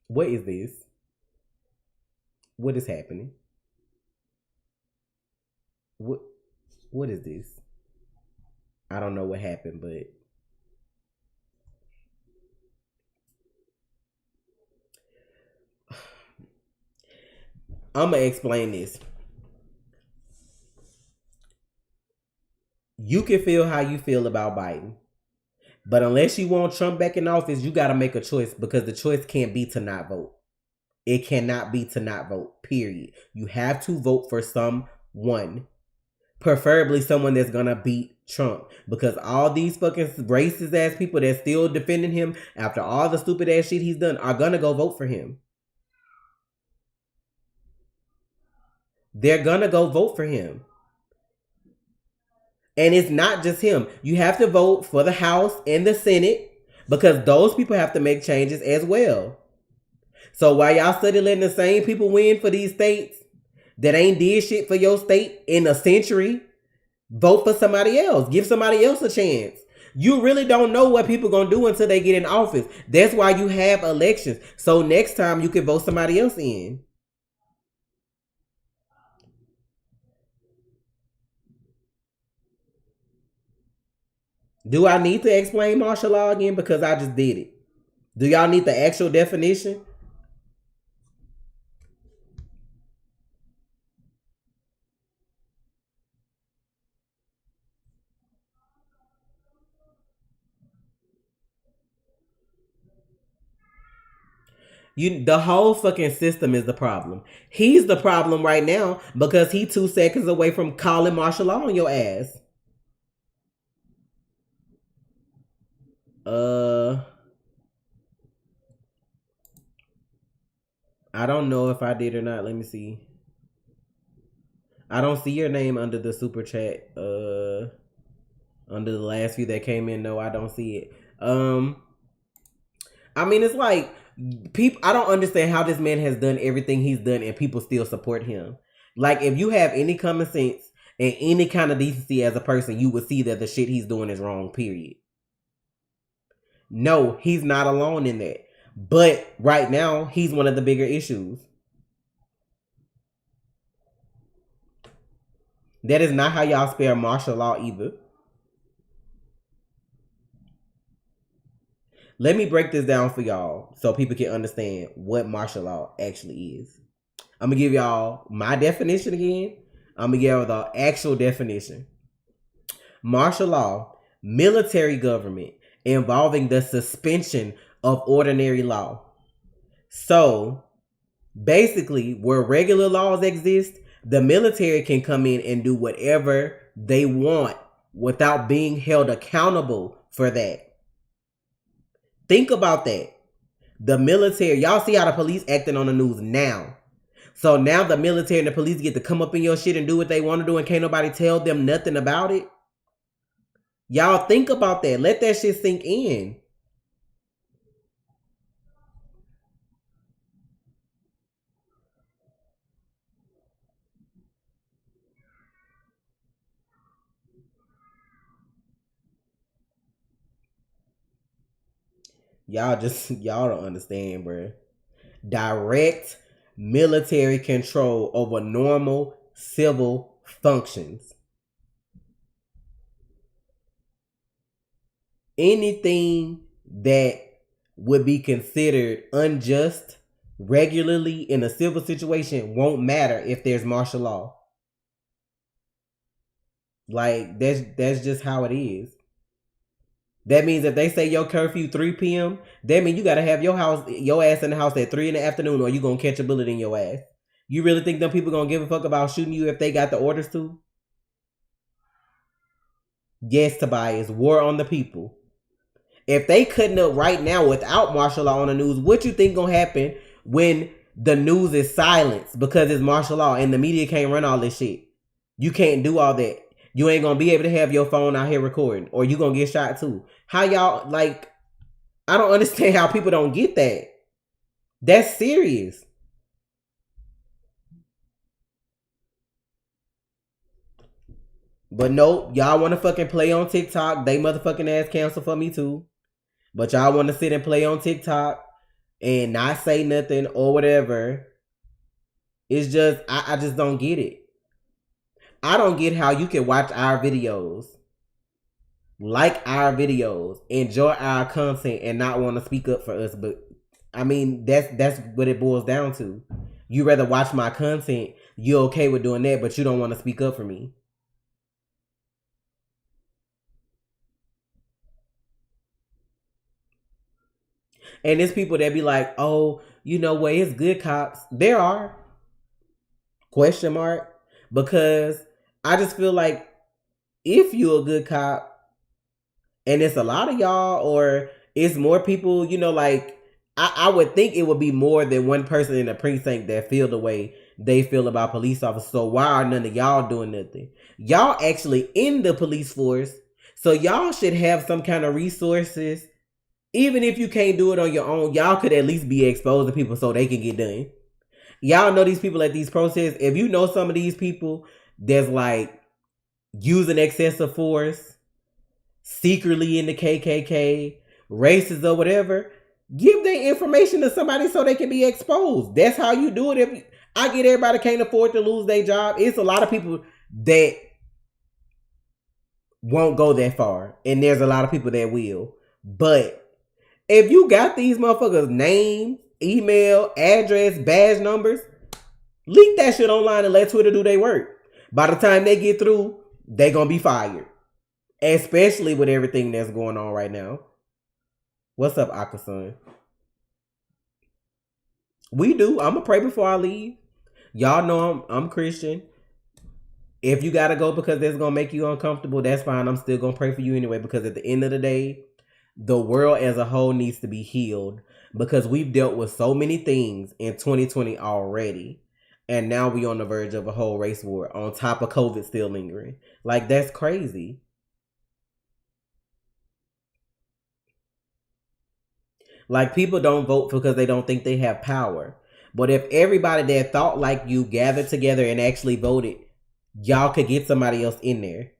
What is this? What is happening? What is this? I don't know what happened, but I'm going to explain this. You can feel how you feel about Biden. But unless you want Trump back in office, you got to make a choice because the choice can't be to not vote. It cannot be to not vote, period. You have to vote for someone. Preferably someone that's going to beat Trump. Because all these fucking racist ass people that's still defending him after all the stupid ass shit he's done are going to go vote for him. They're going to go vote for him. And it's not just him. You have to vote for the House and the Senate because those people have to make changes as well. So while y'all study letting the same people win for these states that ain't did shit for your state in a century, vote for somebody else. Give somebody else a chance. You really don't know what people gonna do until they get in office. That's why you have elections. So next time you can vote somebody else in. Do I need to explain martial law again? Because I just did it. Do y'all need the actual definition? The whole fucking system is the problem. He's the problem right now because he 2 seconds away from calling martial law on your ass. I don't know if I did or not. Let me see. I don't see your name under the super chat. Under the last few that came in. No, I don't see it. I mean, it's like people. I don't understand how this man has done everything he's done, and people still support him. Like, if you have any common sense and any kind of decency as a person, you would see that the shit he's doing is wrong. Period. No, he's not alone in that. But right now, he's one of the bigger issues. That is not how y'all spell martial law either. Let me break this down for y'all so people can understand what martial law actually is. I'm gonna give y'all my definition again. I'm gonna give y'all the actual definition. Martial law, military government involving the suspension of ordinary law. So basically, where regular laws exist, the military can come in and do whatever they want without being held accountable for that. Think about that. The military, y'all see how the police acting on the news now. So now the military and the police get to come up in your shit and do what they want to do and can't nobody tell them nothing about it. Y'all think about that. Let that shit sink in. Y'all don't understand, bro. Direct military control over normal civil functions. Anything that would be considered unjust regularly in a civil situation won't matter if there's martial law. Like that's just how it is. That means if they say your curfew 3 p.m., that means you gotta have your ass in the house at 3 in the afternoon, or you gonna catch a bullet in your ass. You really think them people gonna give a fuck about shooting you if they got the orders to? Yes, Tobias, war on the people. If they cutting up right now without martial law on the news, what you think gonna happen when the news is silenced because it's martial law and the media can't run all this shit? You can't do all that. You ain't gonna be able to have your phone out here recording, or you gonna get shot too. How y'all, like, I don't understand how people don't get that. That's serious. But nope, y'all wanna fucking play on TikTok. They motherfucking ass cancel for me too. But y'all wanna sit and play on TikTok and not say nothing or whatever. It's just, I just don't get it. I don't get how you can watch our videos, like our videos, enjoy our content, and not want to speak up for us. But I mean, that's what it boils down to. You rather watch my content, you're okay with doing that, but you don't want to speak up for me. And there's people that be like, oh, you know what, it's good cops. There are. Question mark. Because I just feel like if you're a good cop, and it's a lot of y'all, or it's more people, you know, like I would think it would be more than one person in the precinct that feel the way they feel about police officers. So why are none of y'all doing nothing? Y'all actually in the police force, so y'all should have some kind of resources. Even if you can't do it on your own, y'all could at least be exposed to people so they can get done. Y'all know these people at these protests. If you know some of these people that's like using excessive force, secretly in the KKK, racist or whatever, give their information to somebody so they can be exposed. That's how you do it. If I get everybody can't afford to lose their job, it's a lot of people that won't go that far, and there's a lot of people that will. But if you got these motherfuckers' name, email, address, badge numbers, leak that shit online and let Twitter do their work. By the time they get through, they gonna be fired. Especially with everything that's going on right now. What's up, Akasun? We do. I'm gonna pray before I leave. Y'all know I'm Christian. If you gotta go because that's gonna make you uncomfortable, that's fine. I'm still gonna pray for you anyway, because at the end of the day, the world as a whole needs to be healed, because we've dealt with so many things in 2020 already, and now we on the verge of a whole race war on top of COVID still lingering. Like, that's crazy. Like, people don't vote because they don't think they have power. But if everybody that thought like you gathered together and actually voted, y'all could get somebody else in there.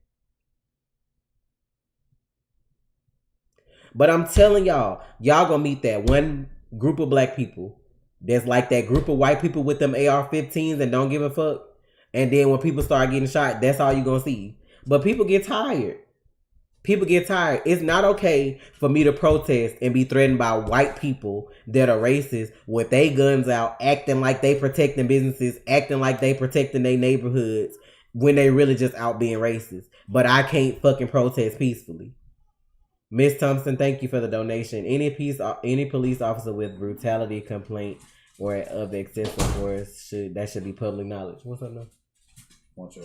But I'm telling y'all gonna meet that one group of black people that's like that group of white people with them AR-15s and don't give a fuck. And then when people start getting shot, that's all you're gonna see. But people get tired. People get tired. It's not okay for me to protest and be threatened by white people that are racist with their guns out, acting like they protecting businesses, acting like they protecting their neighborhoods when they really just out being racist. But I can't fucking protest peacefully. Miss Thompson, thank you for the donation. Any police officer with brutality complaint or of excessive force should be public knowledge. What's up now? Want your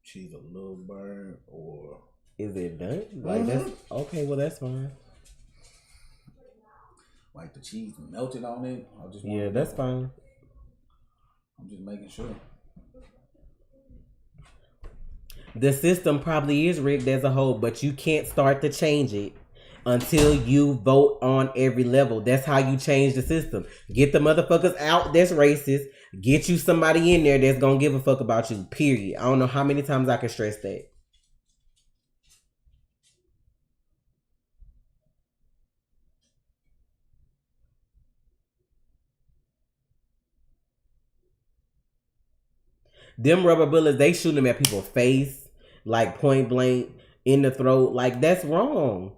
cheese a little burn or is it done? Like that's okay. Well, that's fine. Like the cheese melted on it. That's fine. I'm just making sure. The system probably is rigged as a whole, but you can't start to change it until you vote on every level. That's how you change the system. Get the motherfuckers out that's racist. Get you somebody in there that's gonna give a fuck about you, period. I don't know how many times I can stress that. Them rubber bullets, they shoot them at people's face, like point blank, in the throat. Like, that's wrong.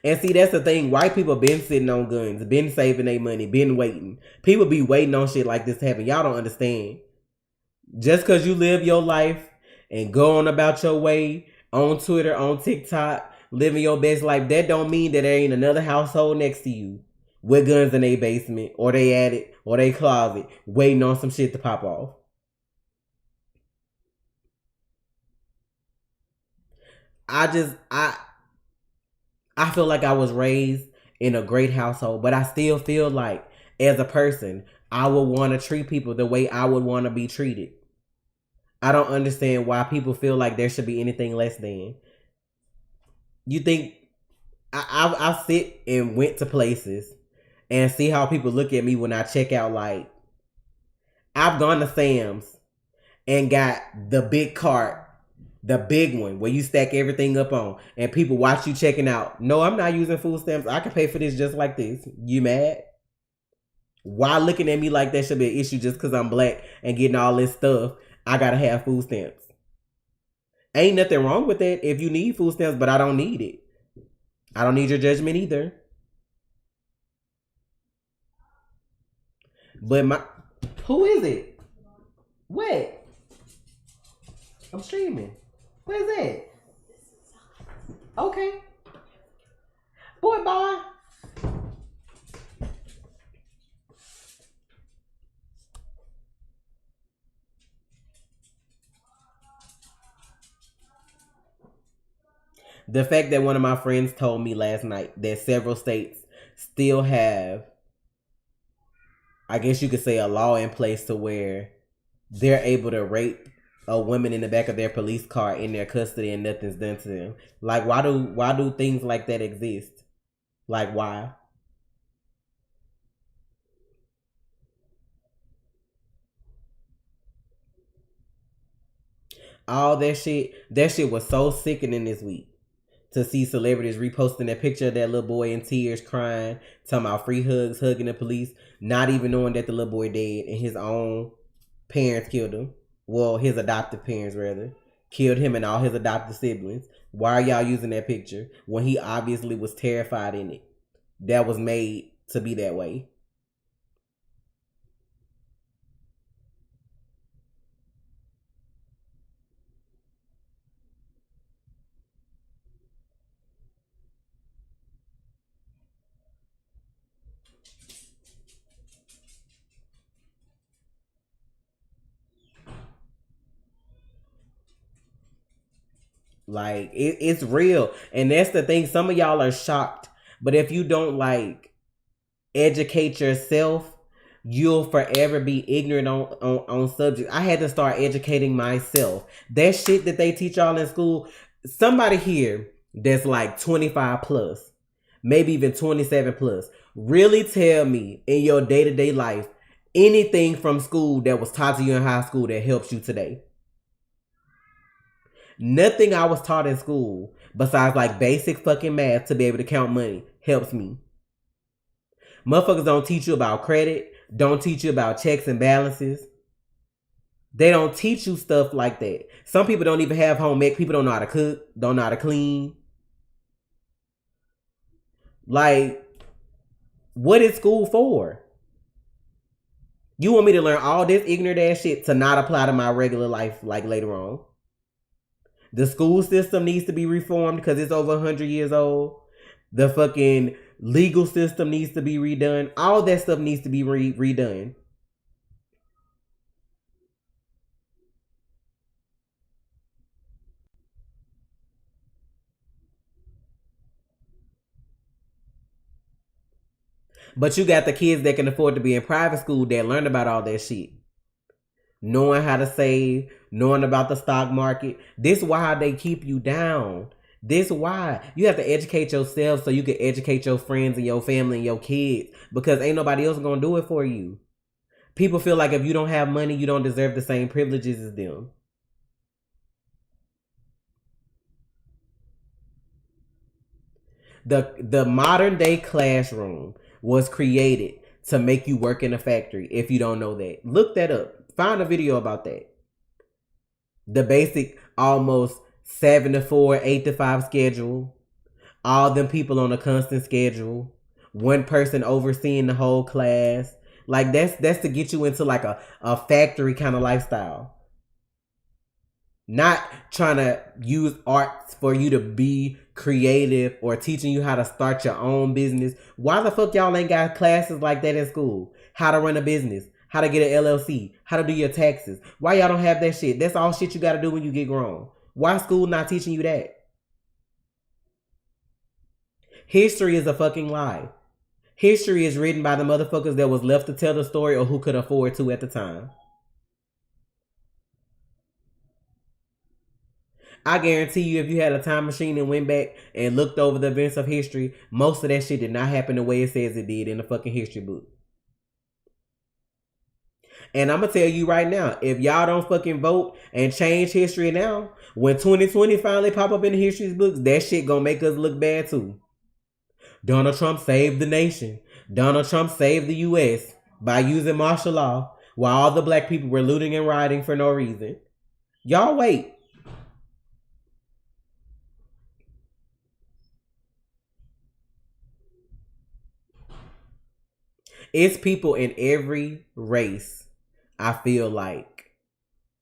And see, that's the thing. White people been sitting on guns, been saving their money, been waiting. People be waiting on shit like this to happen. Y'all don't understand. Just because you live your life and go on about your way on Twitter, on TikTok, living your best life, that don't mean that there ain't another household next to you with guns in their basement or they attic or they closet waiting on some shit to pop off. I feel like I was raised in a great household, but I still feel like as a person, I would want to treat people the way I would want to be treated. I don't understand why people feel like there should be anything less than. You think I sit and went to places and see how people look at me when I check out. Like, I've gone to Sam's and got the big cart, the big one where you stack everything up on, and people watch you checking out. No, I'm not using food stamps. I can pay for this just like this. You mad? Why looking at me like that should be an issue just because I'm black and getting all this stuff? I gotta have food stamps. Ain't nothing wrong with that if you need food stamps, but I don't need it. I don't need your judgment either. But who is it? What? I'm streaming. Where's that? Okay. Boy, bye. The fact that one of my friends told me last night that several states still have, I guess you could say, a law in place to where they're able to rape a woman in the back of their police car in their custody and nothing's done to them. Like, why do things like that exist? Like, why? All that shit was so sickening this week. To see celebrities reposting that picture of that little boy in tears crying, talking about free hugs, hugging the police, not even knowing that the little boy dead and his own parents killed him. Well, his adoptive parents rather killed him and all his adopted siblings. Why are y'all using that picture when he obviously was terrified in it? That was made to be that way. Like, it's real. And that's the thing. Some of y'all are shocked. But if you don't, like, educate yourself, you'll forever be ignorant on subjects. I had to start educating myself. That shit that they teach y'all in school, somebody here that's like 25 plus, maybe even 27 plus, really tell me in your day-to-day life anything from school that was taught to you in high school that helps you today. Nothing I was taught in school besides like basic fucking math to be able to count money helps me. Motherfuckers don't teach you about credit. don't teach you about checks and balances. They don't teach you stuff like that. Some people don't even have home ec. People don't know how to cook, don't know how to clean. Like, what is school for? You want me to learn all this ignorant ass shit to not apply to my regular life like later on? The school system needs to be reformed because it's over 100 years old. The fucking legal system needs to be redone. All that stuff needs to be redone. But you got the kids that can afford to be in private school that learn about all that shit. Knowing how to save, knowing about the stock market. This is why they keep you down. This is why you have to educate yourself so you can educate your friends and your family and your kids. Because ain't nobody else gonna do it for you. People feel like if you don't have money, you don't deserve the same privileges as them. The modern day classroom was created to make you work in a factory. If you don't know that, look that up. Find a video about that. The basic almost 7 to 4, 8 to 5 schedule. All them people on a constant schedule. One person overseeing the whole class. Like that's to get you into like a factory kind of lifestyle. Not trying to use arts for you to be creative or teaching you how to start your own business. Why the fuck y'all ain't got classes like that in school? How to run a business, how to get an LLC, how to do your taxes. Why y'all don't have that shit? That's all shit you got to do when you get grown. Why school not teaching you that? History is a fucking lie. History is written by the motherfuckers that was left to tell the story or who could afford to at the time. I guarantee you, if you had a time machine and went back and looked over the events of history, most of that shit did not happen the way it says it did in the fucking history book. And I'm going to tell you right now, if y'all don't fucking vote and change history now, when 2020 finally pop up in the history books, that shit going to make us look bad too. Donald Trump saved the nation. Donald Trump saved the U.S. by using martial law while all the black people were looting and rioting for no reason. Y'all wait. It's people in every race, I feel like,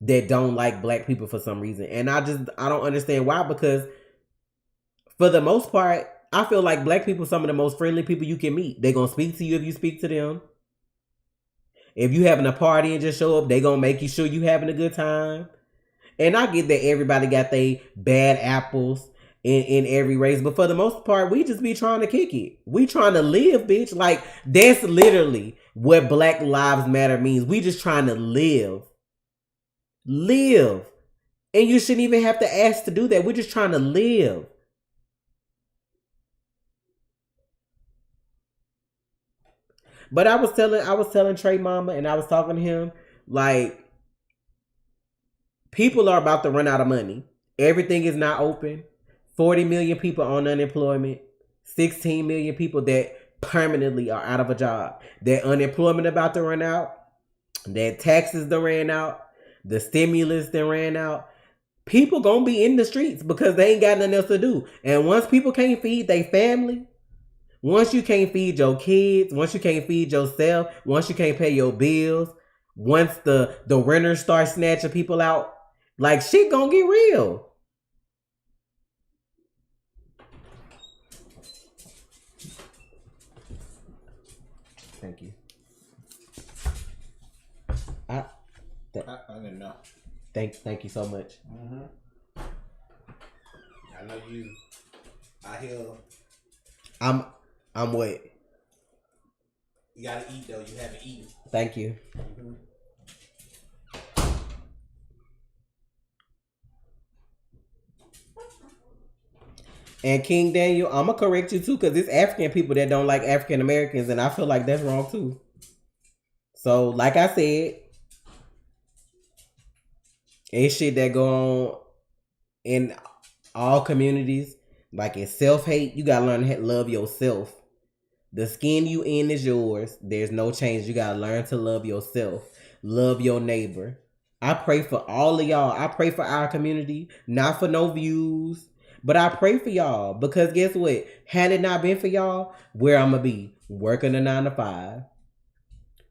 that don't like black people for some reason. And I don't understand why, because for the most part, I feel like black people are some of the most friendly people you can meet. They're going to speak to you if you speak to them. If you having a party and just show up, they going to make you sure you having a good time. And I get that everybody got their bad apples in every race, but for the most part, we just be trying to kick it. We trying to live, bitch. Like, that's literally what Black Lives Matter means. We just trying to live. Live. And you shouldn't even have to ask to do that. We're just trying to live. But I was telling Trey Mama, and I was talking to him, like, people are about to run out of money. Everything is not open. 40 million people on unemployment. 16 million people that permanently are out of a job. That unemployment about to run out. That taxes done ran out. The stimulus done ran out. People gonna be in the streets because they ain't got nothing else to do. And once people can't feed their family, once you can't feed your kids, once you can't feed yourself, once you can't pay your bills, once the renters start snatching people out, like, shit gonna get real. Thank you. I didn't know. Thank you so much. Mm-hmm. I know you. I hear. I'm what? You gotta eat though. You haven't eaten. Thank you. Mm-hmm. And King Daniel, I'm gonna correct you too, because it's African people that don't like African Americans, and I feel like that's wrong too. So, like I said, it's shit that go on in all communities. Like, it's self-hate. You gotta learn to love yourself The skin you in is yours. There's no change. You gotta learn to love yourself. Love your neighbor. I pray for all of y'all. I pray for our community. Not for no views. But I pray for y'all. Because guess what? Had it not been for y'all, where I'ma be? Working a 9 to 5.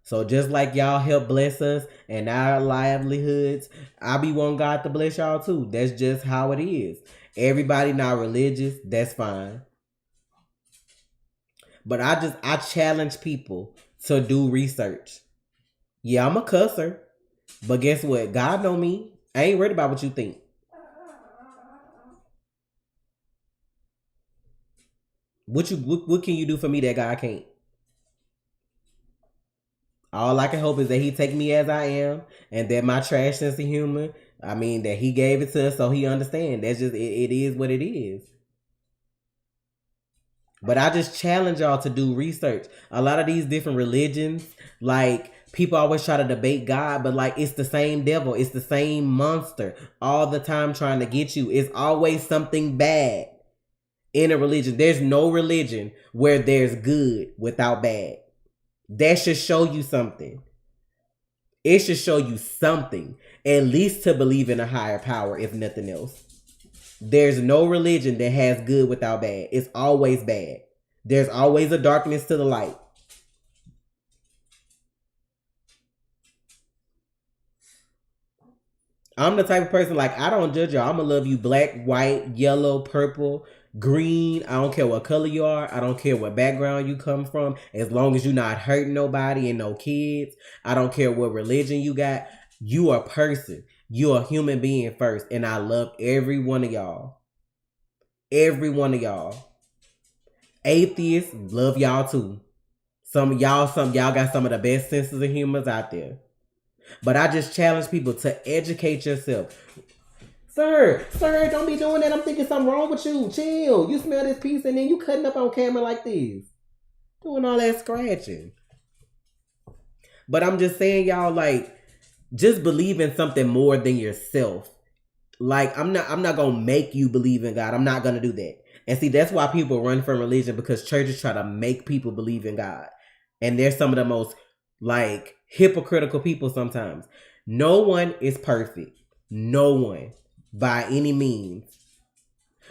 So just like y'all help bless us and our livelihoods, I be wanting God to bless y'all too. That's just how it is. Everybody not religious. That's fine. But I challenge people to do research. Yeah, I'm a cusser. But guess what? God know me. I ain't worried about what you think. What can you do for me that God can't? All I can hope is that he take me as I am and that my trash sense of humor, I mean, that he gave it to us so he understand. That's just, it is what it is. But I just challenge y'all to do research. A lot of these different religions, like, people always try to debate God, but like, it's the same devil. It's the same monster all the time trying to get you. It's always something bad in a religion. There's no religion where there's good without bad. That should show you something. It should show you something, at least to believe in a higher power, if nothing else. There's no religion that has good without bad. It's always bad. There's always a darkness to the light. I'm the type of person, like, I don't judge y'all. I'm going to love you black, white, yellow, purple, green. I don't care what color you are. I don't care what background you come from. As long as you're not hurting nobody and no kids. I don't care what religion you got. You are a person. You're a human being first. And I love every one of y'all. Every one of y'all. Atheists, love y'all too. Some of y'all got some of the best senses of humor out there. But I just challenge people to educate yourself. Sir, don't be doing that. I'm thinking something wrong with you. Chill. You smell this piece and then you cutting up on camera like this. Doing all that scratching. But I'm just saying, y'all, like, just believe in something more than yourself. Like, I'm not gonna make you believe in God. I'm not gonna do that. And see, that's why people run from religion, because churches try to make people believe in God. And they're some of the most, like, hypocritical people sometimes. No one is perfect. No one. By any means.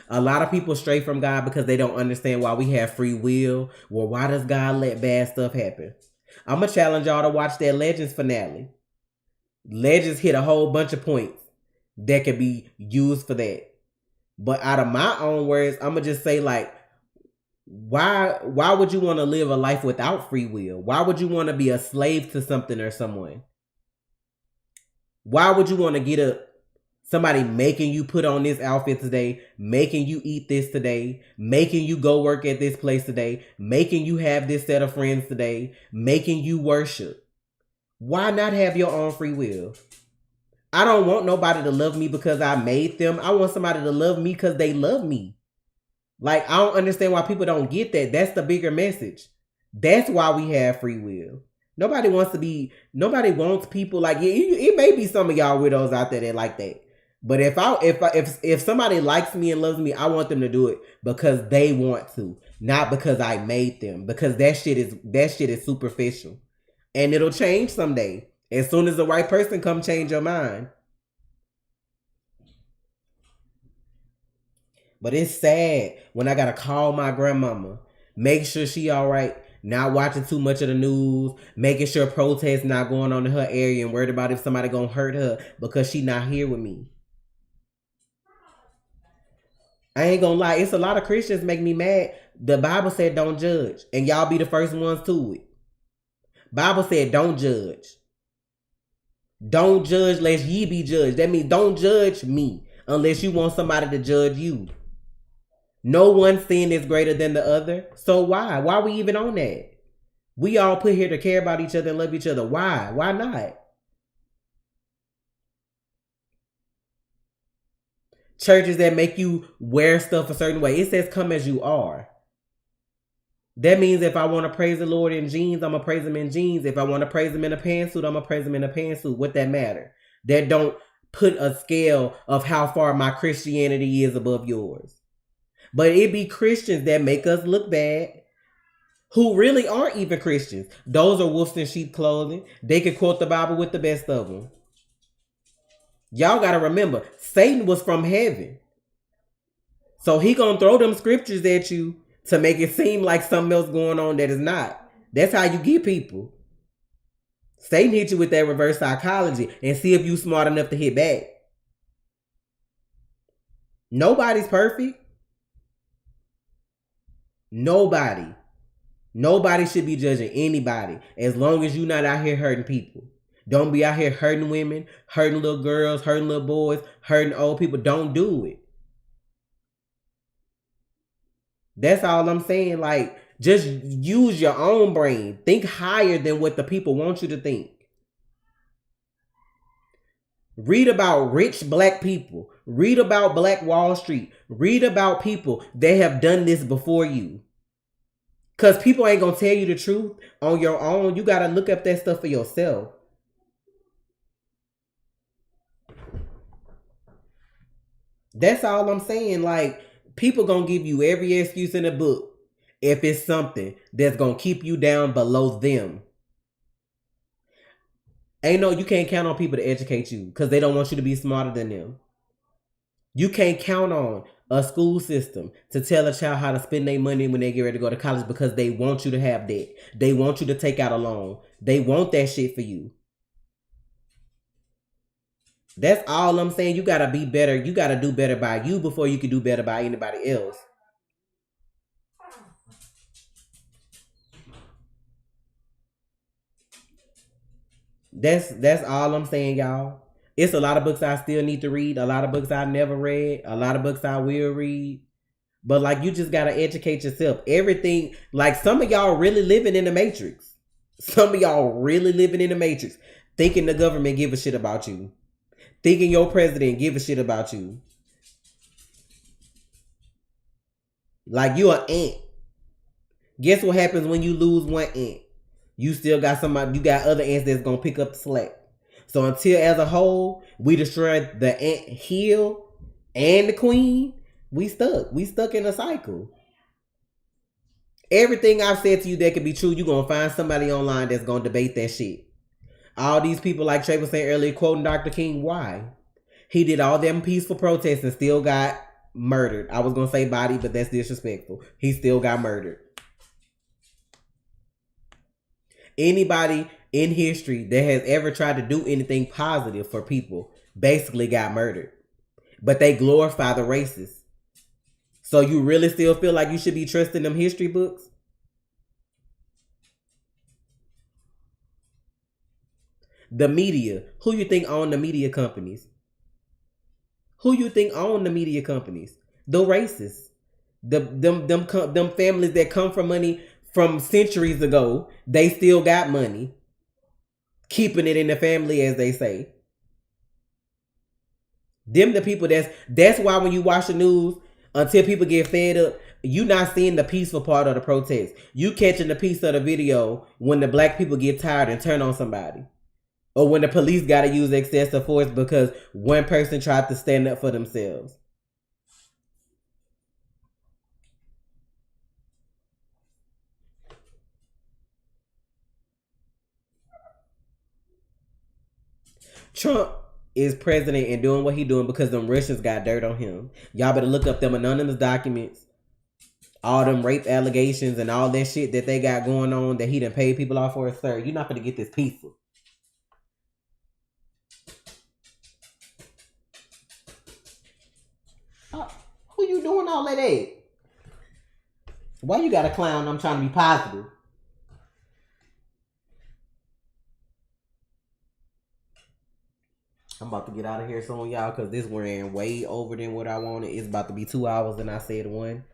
A lot of people stray from God because they don't understand why we have free will. Well, why does God let bad stuff happen? I'm going to challenge y'all to watch that Legends finale. Legends hit a whole bunch of points that could be used for that. But out of my own words, I'm going to just say, like, why would you want to live a life without free will? Why would you want to be a slave to something or someone? Why would you want to get up? Somebody making you put on this outfit today, making you eat this today, making you go work at this place today, making you have this set of friends today, making you worship. Why not have your own free will? I don't want nobody to love me because I made them. I want somebody to love me because they love me. Like, I don't understand why people don't get that. That's the bigger message. That's why we have free will. Nobody wants people like, it may be some of y'all widows out there that like that. But if somebody likes me and loves me, I want them to do it because they want to, not because I made them. Because that shit is superficial, and it'll change someday. As soon as the right person come change your mind. But it's sad when I gotta call my grandmama, make sure she all right, not watching too much of the news, making sure protests not going on in her area, and worried about if somebody gonna hurt her because she not here with me. I ain't gonna lie, it's a lot of Christians make me mad. The Bible said don't judge, and y'all be the first ones to it. Bible said don't judge. Don't judge lest ye be judged. That means don't judge me unless you want somebody to judge you. No one sin is greater than the other. So why? Why are we even on that? We all put here to care about each other and love each other. Why? Why not? Churches that make you wear stuff a certain way. It says come as you are. That means if I want to praise the Lord in jeans, I'm going to praise him in jeans. If I want to praise him in a pantsuit, I'm going to praise him in a pantsuit. What that matter? That don't put a scale of how far my Christianity is above yours. But it be Christians that make us look bad, who really aren't even Christians. Those are wolves in sheep clothing. They can quote the Bible with the best of them. Y'all got to remember, Satan was from heaven. So he gonna throw them scriptures at you to make it seem like something else going on that is not. That's how you get people. Satan hit you with that reverse psychology and see if you smart enough to hit back. Nobody's perfect. Nobody should be judging anybody as long as you're not out here hurting people. Don't be out here hurting women, hurting little girls, hurting little boys, hurting old people. Don't do it. That's all I'm saying. Like, just use your own brain. Think higher than what the people want you to think. Read about rich black people. Read about Black Wall Street. Read about people that have done this before you. Because people ain't going to tell you the truth on your own. You got to look up that stuff for yourself. That's all I'm saying. Like, people going to give you every excuse in the book if it's something that's going to keep you down below them. You can't count on people to educate you because they don't want you to be smarter than them. You can't count on a school system to tell a child how to spend their money when they get ready to go to college because they want you to have debt. They want you to take out a loan. They want that shit for you. That's all I'm saying. You got to be better. You got to do better by you before you can do better by anybody else. That's all I'm saying, y'all. It's a lot of books I still need to read. A lot of books I never read. A lot of books I will read. But like, you just got to educate yourself. Everything, like, some of y'all really living in the matrix. Some of y'all really living in the matrix. Thinking the government give a shit about you. Thinking your president give a shit about you. Like, you an ant. Guess what happens when you lose one ant? You still got somebody, you got other ants that's going to pick up the slack. So until as a whole, we destroy the ant hill and the queen, we stuck. We stuck in a cycle. Everything I've said to you that could be true, you're going to find somebody online that's going to debate that shit. All these people, like Trey was saying earlier, quoting Dr. King, why? He did all them peaceful protests and still got murdered. I was going to say body, but that's disrespectful. He still got murdered. Anybody in history that has ever tried to do anything positive for people basically got murdered. But they glorify the racists. So you really still feel like you should be trusting them history books? The media. Who you think own the media companies? Who you think own the media companies? The racists. Them families that come from money from centuries ago, they still got money. Keeping it in the family, as they say. Them the people that's why when you watch the news, until people get fed up, you not seeing the peaceful part of the protest. You catching the piece of the video when the black people get tired and turn on somebody. Or when the police got to use excessive force because one person tried to stand up for themselves. Trump is president and doing what he doing because them Russians got dirt on him. Y'all better look up them anonymous documents, all them rape allegations and all that shit that they got going on that he done paid people off for. Sir, you're not going to get this peaceful. Who you doing all that at? Why you got a clown? I'm trying to be positive. I'm about to get out of here soon, y'all, because this ran way over than what I wanted. It's about to be 2 hours and I said 1.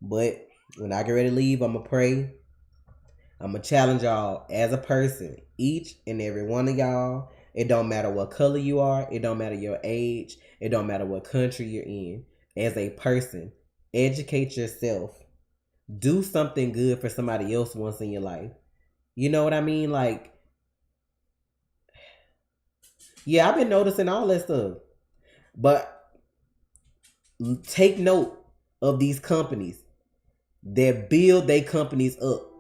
But when I get ready to leave, I'm going to pray. I'm going to challenge y'all as a person, each and every one of y'all. It don't matter what color you are. It don't matter your age. It don't matter what country you're in. As a person, educate yourself. Do something good for somebody else once in your life. You know what I mean? Like, yeah, I've been noticing all that stuff. But take note of these companies that build their companies up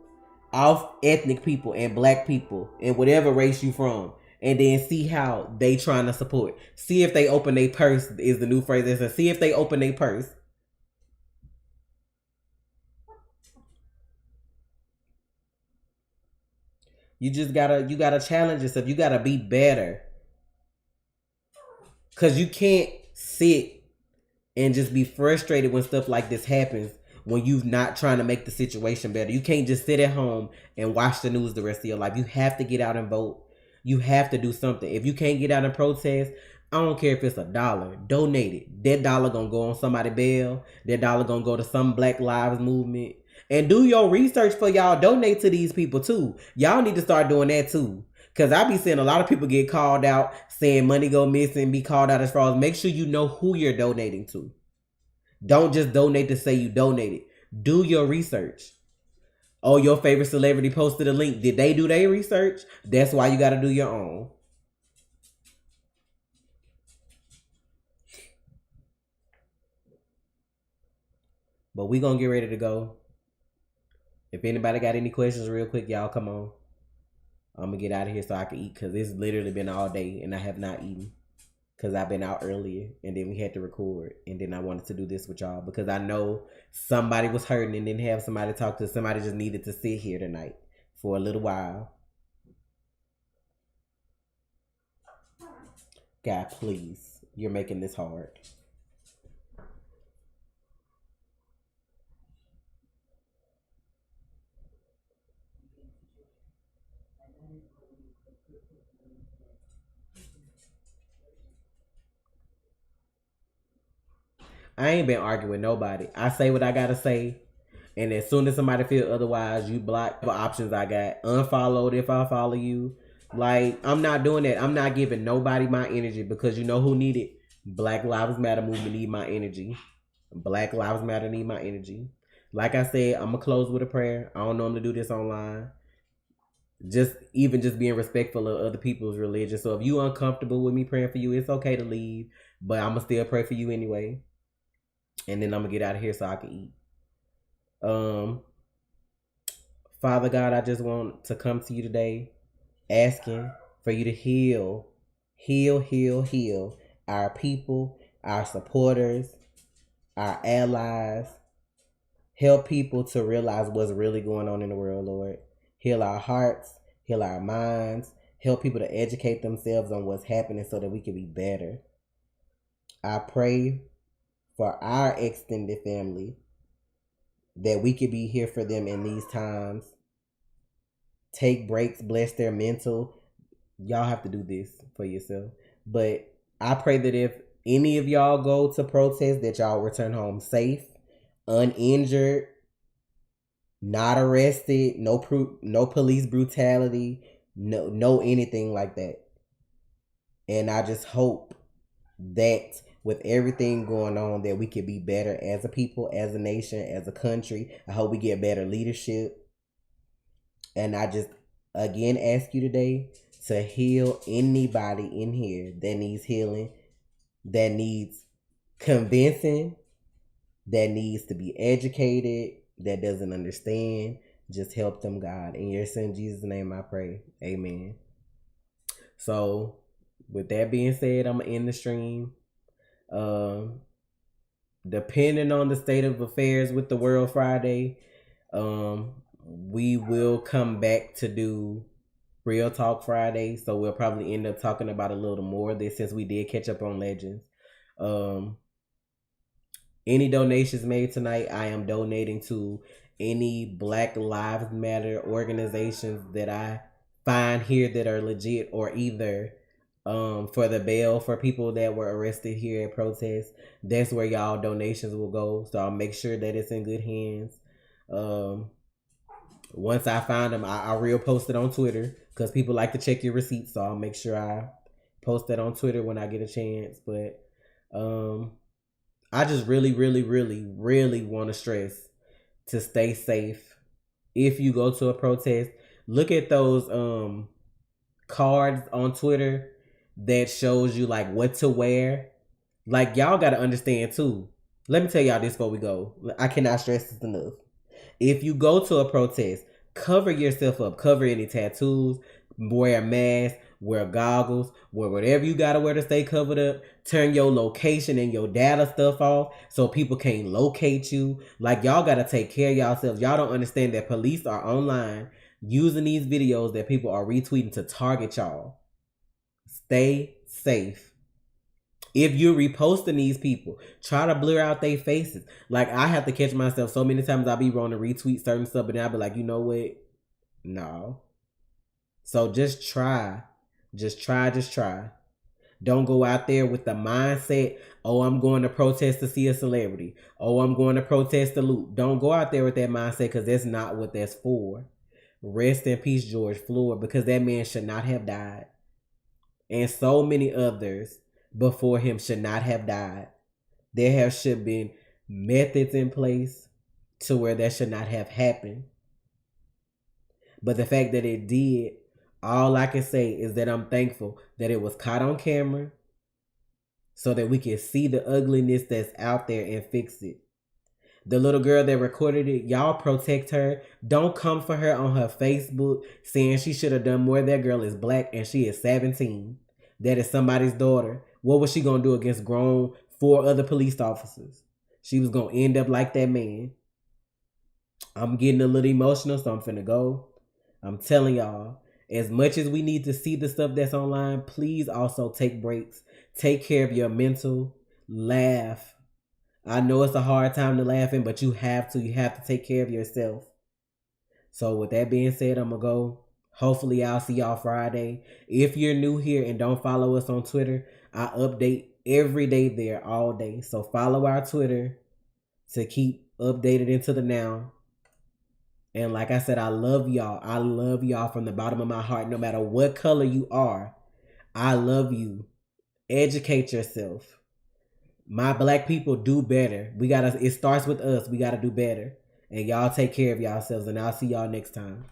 off ethnic people and black people and whatever race you from, and then see how they trying to support. See if they open their purse is the new phrase. And see if they open their purse. You gotta challenge yourself. You gotta be better. Cause you can't sit and just be frustrated when stuff like this happens when you're not trying to make the situation better. You can't just sit at home and watch the news the rest of your life. You have to get out and vote. You have to do something. If you can't get out and protest, I don't care if it's $1. Donate it. That dollar gonna go on somebody's bail. That dollar gonna go to some Black Lives Movement. And do your research for y'all. Donate to these people too. Y'all need to start doing that too. Cause I be seeing a lot of people get called out saying money go missing, be called out as fraud. Make sure you know who you're donating to. Don't just donate to say you donated. Do your research. Oh, your favorite celebrity posted a link. Did they do their research? That's why you got to do your own. But we going to get ready to go. If anybody got any questions real quick, y'all come on. I'm going to get out of here so I can eat because it's literally been all day and I have not eaten. Because I've been out earlier and then we had to record. And then I wanted to do this with y'all because I know somebody was hurting and didn't have somebody to talk to. Somebody just needed to sit here tonight for a little while. God, please. You're making this hard. I ain't been arguing with nobody. I say what I gotta say. And as soon as somebody feel otherwise, you block the options I got. Unfollowed if I follow you. Like, I'm not doing that. I'm not giving nobody my energy because you know who need it? Black Lives Matter movement need my energy. Black Lives Matter need my energy. Like I said, I'm going to close with a prayer. I don't normally do this online. Just being respectful of other people's religion. So if you uncomfortable with me praying for you, it's okay to leave. But I'm going to still pray for you anyway. And then I'm going to get out of here so I can eat. Father God, I just want to come to you today asking for you to heal our people, our supporters, our allies. Help people to realize what's really going on in the world, Lord. Heal our hearts, heal our minds. Help people to educate themselves on what's happening so that we can be better. I pray for our extended family that we could be here for them in these times. Take breaks, bless their mental. Y'all have to do this for yourself. But I pray that if any of y'all go to protest, that y'all return home safe, uninjured, not arrested, no police brutality, no anything like that. And I just hope that with everything going on that we could be better as a people, as a nation, as a country. I hope we get better leadership. And I just again ask you today to heal anybody in here that needs healing, that needs convincing, that needs to be educated, that doesn't understand. Just help them, God. In your son Jesus' name I pray. Amen. So with that being said, I'm gonna end the stream. Depending on the state of affairs with the World Friday, we will come back to do Real Talk Friday. So we'll probably end up talking about a little more of this since we did catch up on Legends. Any donations made tonight, I am donating to any Black Lives Matter organizations that I find here that are legit, or either for the bail for people that were arrested here at protest. That's where y'all donations will go. So I'll make sure that it's in good hands. Once I find them, I'll repost it on Twitter because people like to check your receipts. So I'll make sure I post that on Twitter when I get a chance. But I just really want to stress to stay safe. If you go to a protest, look at those cards on Twitter that shows you like what to wear. Like, y'all got to understand too. Let me tell y'all this before we go. I cannot stress this enough. If you go to a protest, Cover yourself up. Cover any tattoos. Wear a mask. Wear goggles. Wear whatever you gotta wear to stay covered up. Turn your location and your data stuff off so people can't locate you. Like, y'all gotta take care of yourselves. Y'all don't understand that police are online using these videos that people are retweeting to target y'all. Stay safe. If you're reposting these people, try to blur out their faces. Like, I have to catch myself so many times. I'll be wanting to retweet certain stuff, and I'll be like, you know what? No. So just try. Just try. Don't go out there with the mindset, oh, I'm going to protest to see a celebrity. Oh, I'm going to protest to loot. Don't go out there with that mindset, because that's not what that's for. Rest in peace, George Floyd, because that man should not have died. And so many others before him should not have died. There should been methods in place to where that should not have happened. But the fact that it did, all I can say is that I'm thankful that it was caught on camera so that we can see the ugliness that's out there and fix it. The little girl that recorded it, y'all protect her. Don't come for her on her Facebook saying she should have done more. That girl is black and she is 17. That is somebody's daughter. What was she going to do against grown 4 other police officers? She was going to end up like that man. I'm getting a little emotional, so I'm finna go. I'm telling y'all, as much as we need to see the stuff that's online, please also take breaks. Take care of your mental. Laugh. I know it's a hard time to laugh in, but you have to. You have to take care of yourself. So with that being said, I'm going to go. Hopefully I'll see y'all Friday. If you're new here and don't follow us on Twitter, I update every day there all day. So follow our Twitter to keep updated into the now. And like I said, I love y'all. I love y'all from the bottom of my heart. No matter what color you are, I love you. Educate yourself. My black people, do better. It starts with us. We gotta do better. And y'all take care of yourselves, and I'll see y'all next time.